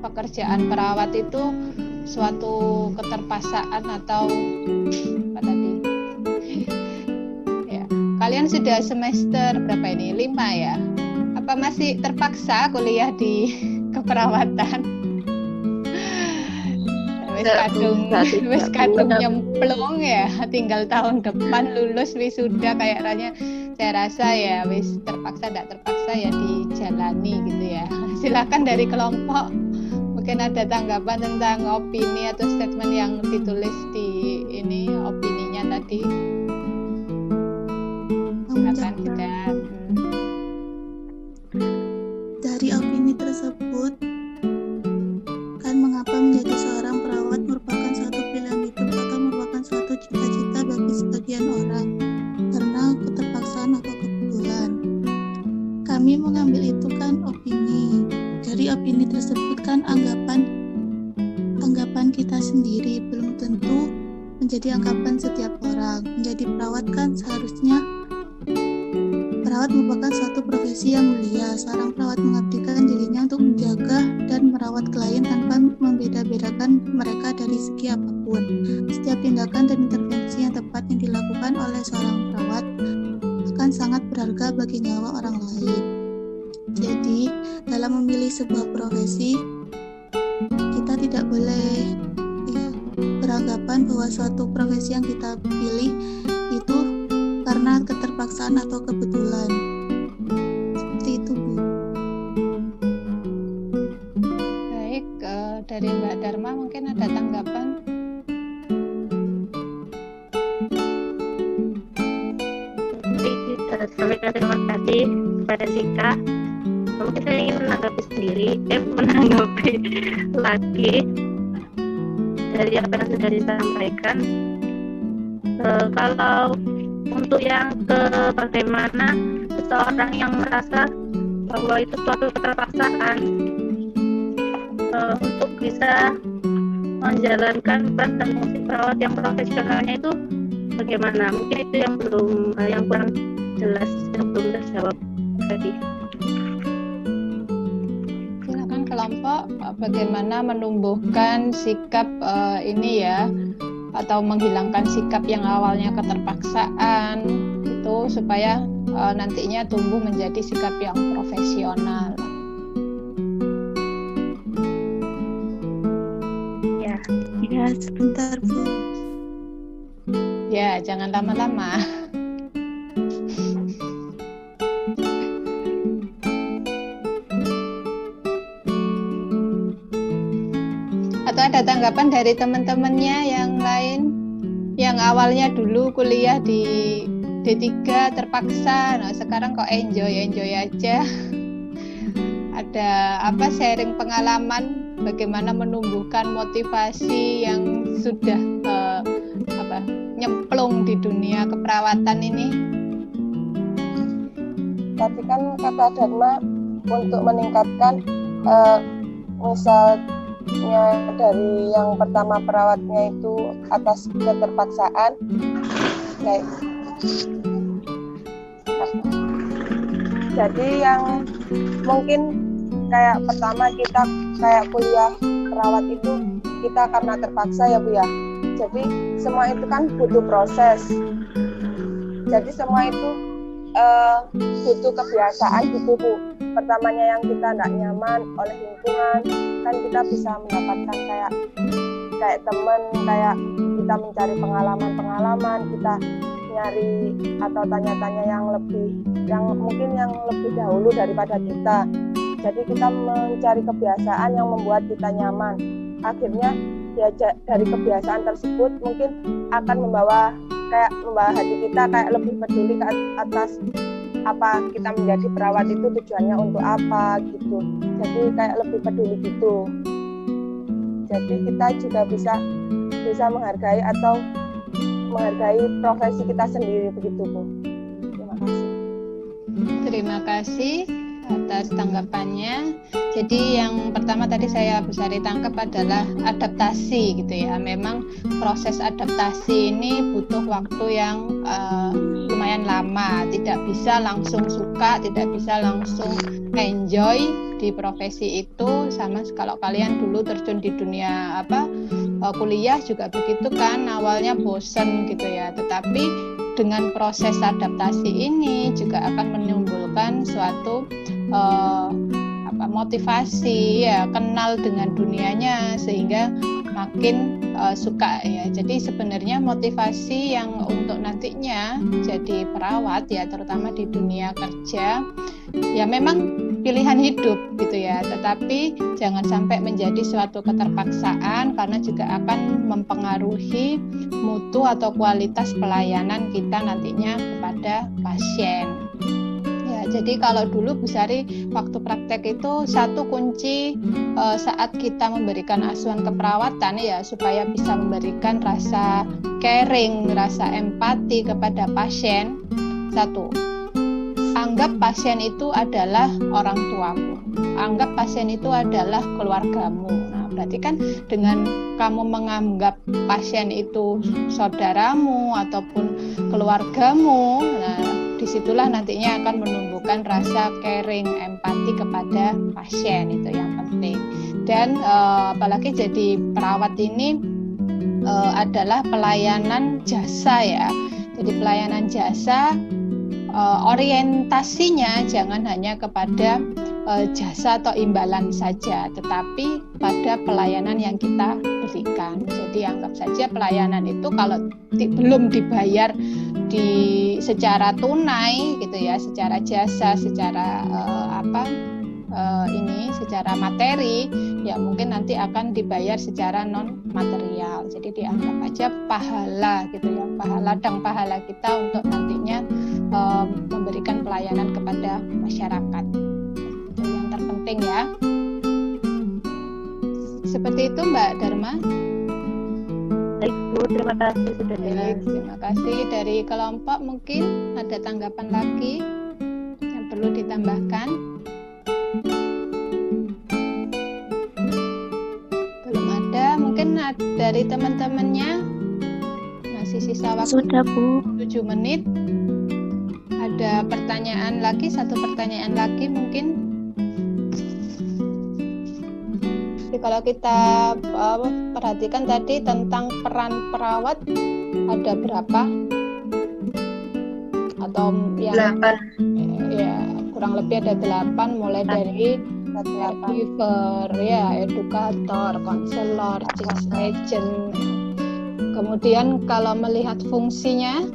pekerjaan perawat itu suatu keterpaksaan atau apa tadi? Ya, kalian sudah semester berapa ini? 5 ya? Apa masih terpaksa kuliah di keperawatan? Wis kadung nyemplung ya, tinggal tahun depan lulus wisuda kayaknya. Saya rasa ya wis terpaksa tidak terpaksa ya dijalani gitu ya. Silakan dari kelompok mungkin ada tanggapan tentang opini atau statement yang ditulis di ini opininya tadi. Silakan kita. Dari opini tersebut kan mengapa menjadi seorang perawat merupakan suatu pilihan hidup atau merupakan suatu cita-cita bagi sebagian orang karena keterpaksaan atau kebetulan. Kami mengambil itu kan opini. Dari opini tersebut kan anggapan kita sendiri, belum tentu menjadi anggapan setiap orang. Menjadi perawat kan seharusnya perawat merupakan suatu profesi yang mulia. Seorang perawat mengabdikan dirinya untuk menjaga dan merawat klien tanpa membeda-bedakan mereka dari segi apapun. Setiap tindakan dan intervensi yang tepat yang dilakukan oleh seorang perawat akan sangat berharga bagi nyawa orang lain. Jadi, dalam memilih sebuah profesi, kita tidak boleh beranggapan bahwa suatu profesi yang kita pilih itu karena keterpaksaan atau kebetulan. Seperti itu, Bu. Baik, dari Mbak Dharma mungkin ada tanggapan? Terima kasih kepada Sika. Mungkin saya ingin menanggapi lagi dari apa yang sudah disampaikan. Kalau untuk yang bagaimana seseorang yang merasa bahwa itu suatu keterpaksaan untuk bisa menjalankan peran dan fungsi perawat yang profesionalnya itu bagaimana? Mungkin itu yang kurang jelas, yang belum terjawab tadi. Silakan kelompok, bagaimana menumbuhkan sikap ini ya, atau menghilangkan sikap yang awalnya keterpaksaan itu supaya nantinya tumbuh menjadi sikap yang profesional. Ya, sebentar Bu. Ya, jangan lama-lama. Atau ada tanggapan dari teman-temannya yang lain yang awalnya dulu kuliah di D3 terpaksa, nah sekarang kok enjoy aja. Ada apa sharing pengalaman bagaimana menumbuhkan motivasi yang sudah nyemplung di dunia keperawatan ini? Tadi kan kata Dharma untuk meningkatkan misalnya dari yang pertama perawatnya itu atas keterpaksaan, jadi yang mungkin kayak pertama kita kayak kuliah perawat itu kita karena terpaksa ya Bu ya. Jadi semua itu kan butuh proses. Jadi semua itu butuh kebiasaan gitu Bu. Pertamanya yang kita tidak nyaman oleh lingkungan, kan kita bisa mendapatkan kayak teman, kayak kita mencari pengalaman, kita nyari atau tanya-tanya yang mungkin yang lebih dahulu daripada kita. Jadi kita mencari kebiasaan yang membuat kita nyaman. Akhirnya ya dari kebiasaan tersebut mungkin akan membawa hati kita kayak lebih peduli ke atas apa kita menjadi perawat itu tujuannya untuk apa gitu. Jadi kayak lebih peduli gitu. Jadi kita juga bisa menghargai profesi kita sendiri begitu Bu. Terima kasih. Terima kasih atas tanggapannya. Jadi yang pertama tadi saya Busari tangkap adalah adaptasi gitu ya. Memang proses adaptasi ini butuh waktu yang lumayan lama. Tidak bisa langsung suka, tidak bisa langsung enjoy di profesi itu. Sama kalau kalian dulu terjun di dunia kuliah juga begitu kan, awalnya bosen gitu ya. Tetapi dengan proses adaptasi ini juga akan menimbulkan suatu motivasi ya, kenal dengan dunianya sehingga makin suka ya. Jadi sebenarnya motivasi yang untuk nantinya jadi perawat ya, terutama di dunia kerja ya, memang pilihan hidup gitu ya, tetapi jangan sampai menjadi suatu keterpaksaan karena juga akan mempengaruhi mutu atau kualitas pelayanan kita nantinya kepada pasien. Jadi kalau dulu Bu Sari waktu praktek itu satu kunci saat kita memberikan asuhan keperawatan ya, supaya bisa memberikan rasa caring, rasa empati kepada pasien. Satu, anggap pasien itu adalah orang tuamu, anggap pasien itu adalah keluargamu. Nah, berarti kan dengan kamu menganggap pasien itu saudaramu ataupun keluargamu, nah disitulah nantinya akan menumbuhkan rasa caring, empati kepada pasien, itu yang penting. Dan apalagi jadi perawat ini adalah pelayanan jasa ya. Jadi pelayanan jasa, orientasinya jangan hanya kepada jasa atau imbalan saja, tetapi pada pelayanan yang kita berikan. Jadi anggap saja pelayanan itu kalau belum dibayar secara tunai gitu ya, secara jasa, secara secara materi ya, mungkin nanti akan dibayar secara non material. Jadi dianggap aja pahala gitu ya, pahala kita untuk nantinya memberikan pelayanan kepada masyarakat. Itu yang terpenting ya. Seperti itu Mbak Dharma. Baik Bu, terima kasih sudah jelas. Baik, terima kasih. Dari kelompok mungkin ada tanggapan lagi yang perlu ditambahkan? Belum ada, mungkin dari teman-temannya masih sisa waktu. Sudah Bu. 7 menit. Ada pertanyaan lagi, satu pertanyaan lagi mungkin. Jadi kalau kita perhatikan tadi tentang peran perawat ada berapa? Atau yang 8. Ya kurang lebih ada 8, mulai dari caregiver, ya, edukator, konselor, change agent. Kemudian kalau melihat fungsinya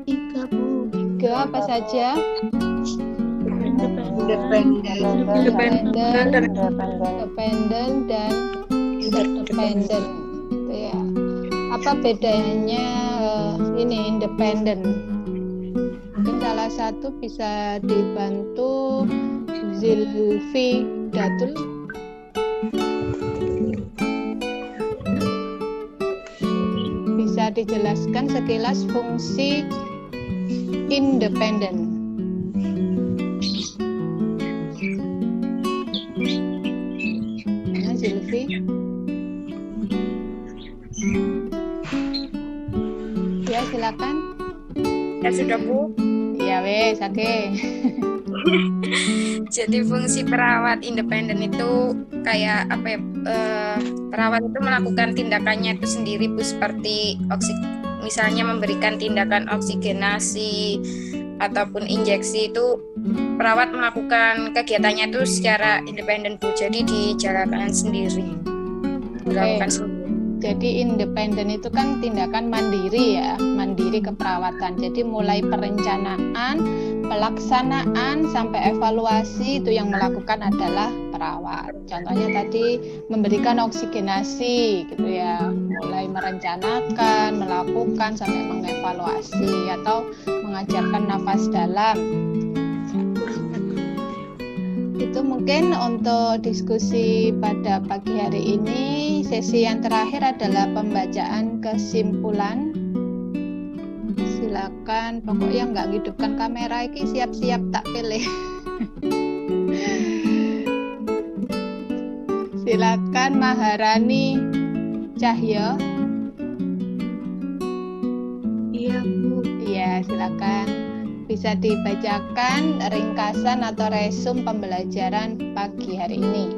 3 Bu. 3 apa saja? Independen dan interdependen. Gitu ya. Apa bedanya ini independen? Mungkin salah satu bisa dibantu Zilfi Datul. Bisa dijelaskan sekilas fungsi independen. Zilfi. Ya, silakan. Ya sudah Bu. Ya wes, oke. Jadi fungsi perawat independen itu kayak apa ya? Perawat itu melakukan tindakannya itu sendiri Bu, seperti misalnya memberikan tindakan oksigenasi ataupun injeksi, itu perawat melakukan kegiatannya itu secara independen Bu. Jadi dijalankan sendiri. Dilakukan sendiri. Jadi independen itu kan tindakan mandiri ya, mandiri keperawatan. Jadi mulai perencanaan, pelaksanaan sampai evaluasi itu yang melakukan adalah perawat. Contohnya tadi memberikan oksigenasi gitu ya, mulai merencanakan, melakukan sampai mengevaluasi atau mengajarkan nafas dalam. Itu mungkin untuk diskusi pada pagi hari ini. Sesi yang terakhir adalah pembacaan kesimpulan. Silakan, pokoknya nggak hidupkan kamera ini siap-siap tak pilih. Silakan Maharani Cahyo. Iya Bu. Iya, silakan. Bisa dibacakan ringkasan atau resum pembelajaran pagi hari ini.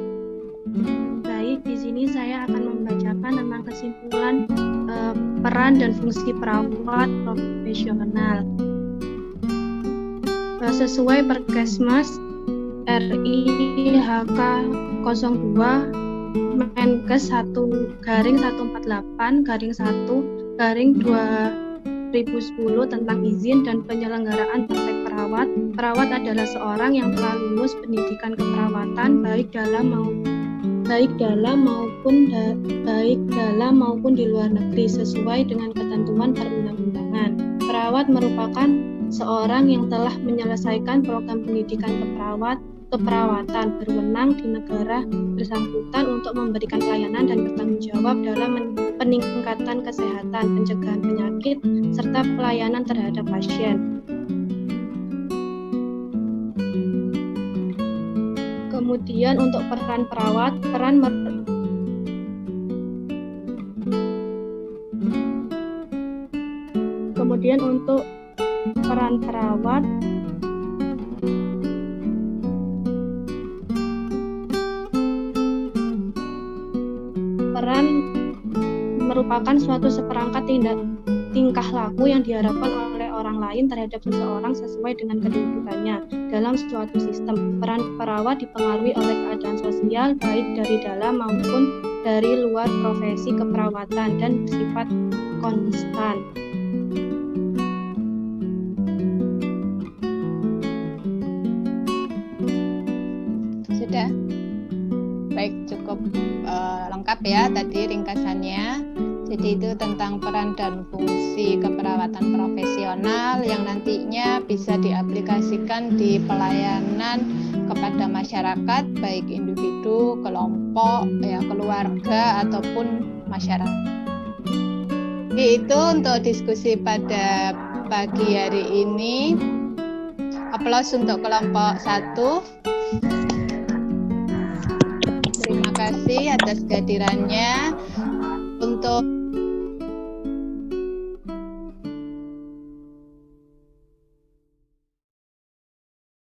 Baik, di sini saya akan membacakan tentang kesimpulan peran dan fungsi perawat profesional. Sesuai Perkesmas RI HK 02 Menkes 1/148/1/2010 tentang izin dan penyelenggaraan praktek perawat. Perawat adalah seorang yang telah lulus pendidikan keperawatan baik dalam maupun di luar negeri sesuai dengan ketentuan perundang-undangan. Perawat merupakan seorang yang telah menyelesaikan program pendidikan keperawatan berwenang di negara bersangkutan untuk memberikan pelayanan dan bertanggung jawab dalam peningkatan kesehatan, pencegahan penyakit, serta pelayanan terhadap pasien. Kemudian untuk peran perawat, peran merupakan suatu seperangkat tingkah laku yang diharapkan oleh orang lain terhadap seseorang sesuai dengan kedudukannya dalam suatu sistem. Peran perawat dipengaruhi oleh keadaan sosial baik dari dalam maupun dari luar profesi keperawatan dan bersifat konstan. Sudah? Baik, cukup lengkap ya tadi ringkasannya. Jadi itu tentang peran dan fungsi keperawatan profesional yang nantinya bisa diaplikasikan di pelayanan kepada masyarakat, baik individu, kelompok, keluarga ataupun masyarakat. Itu untuk diskusi pada pagi hari ini. Aplaus untuk kelompok 1. Terima kasih atas kehadirannya. Untuk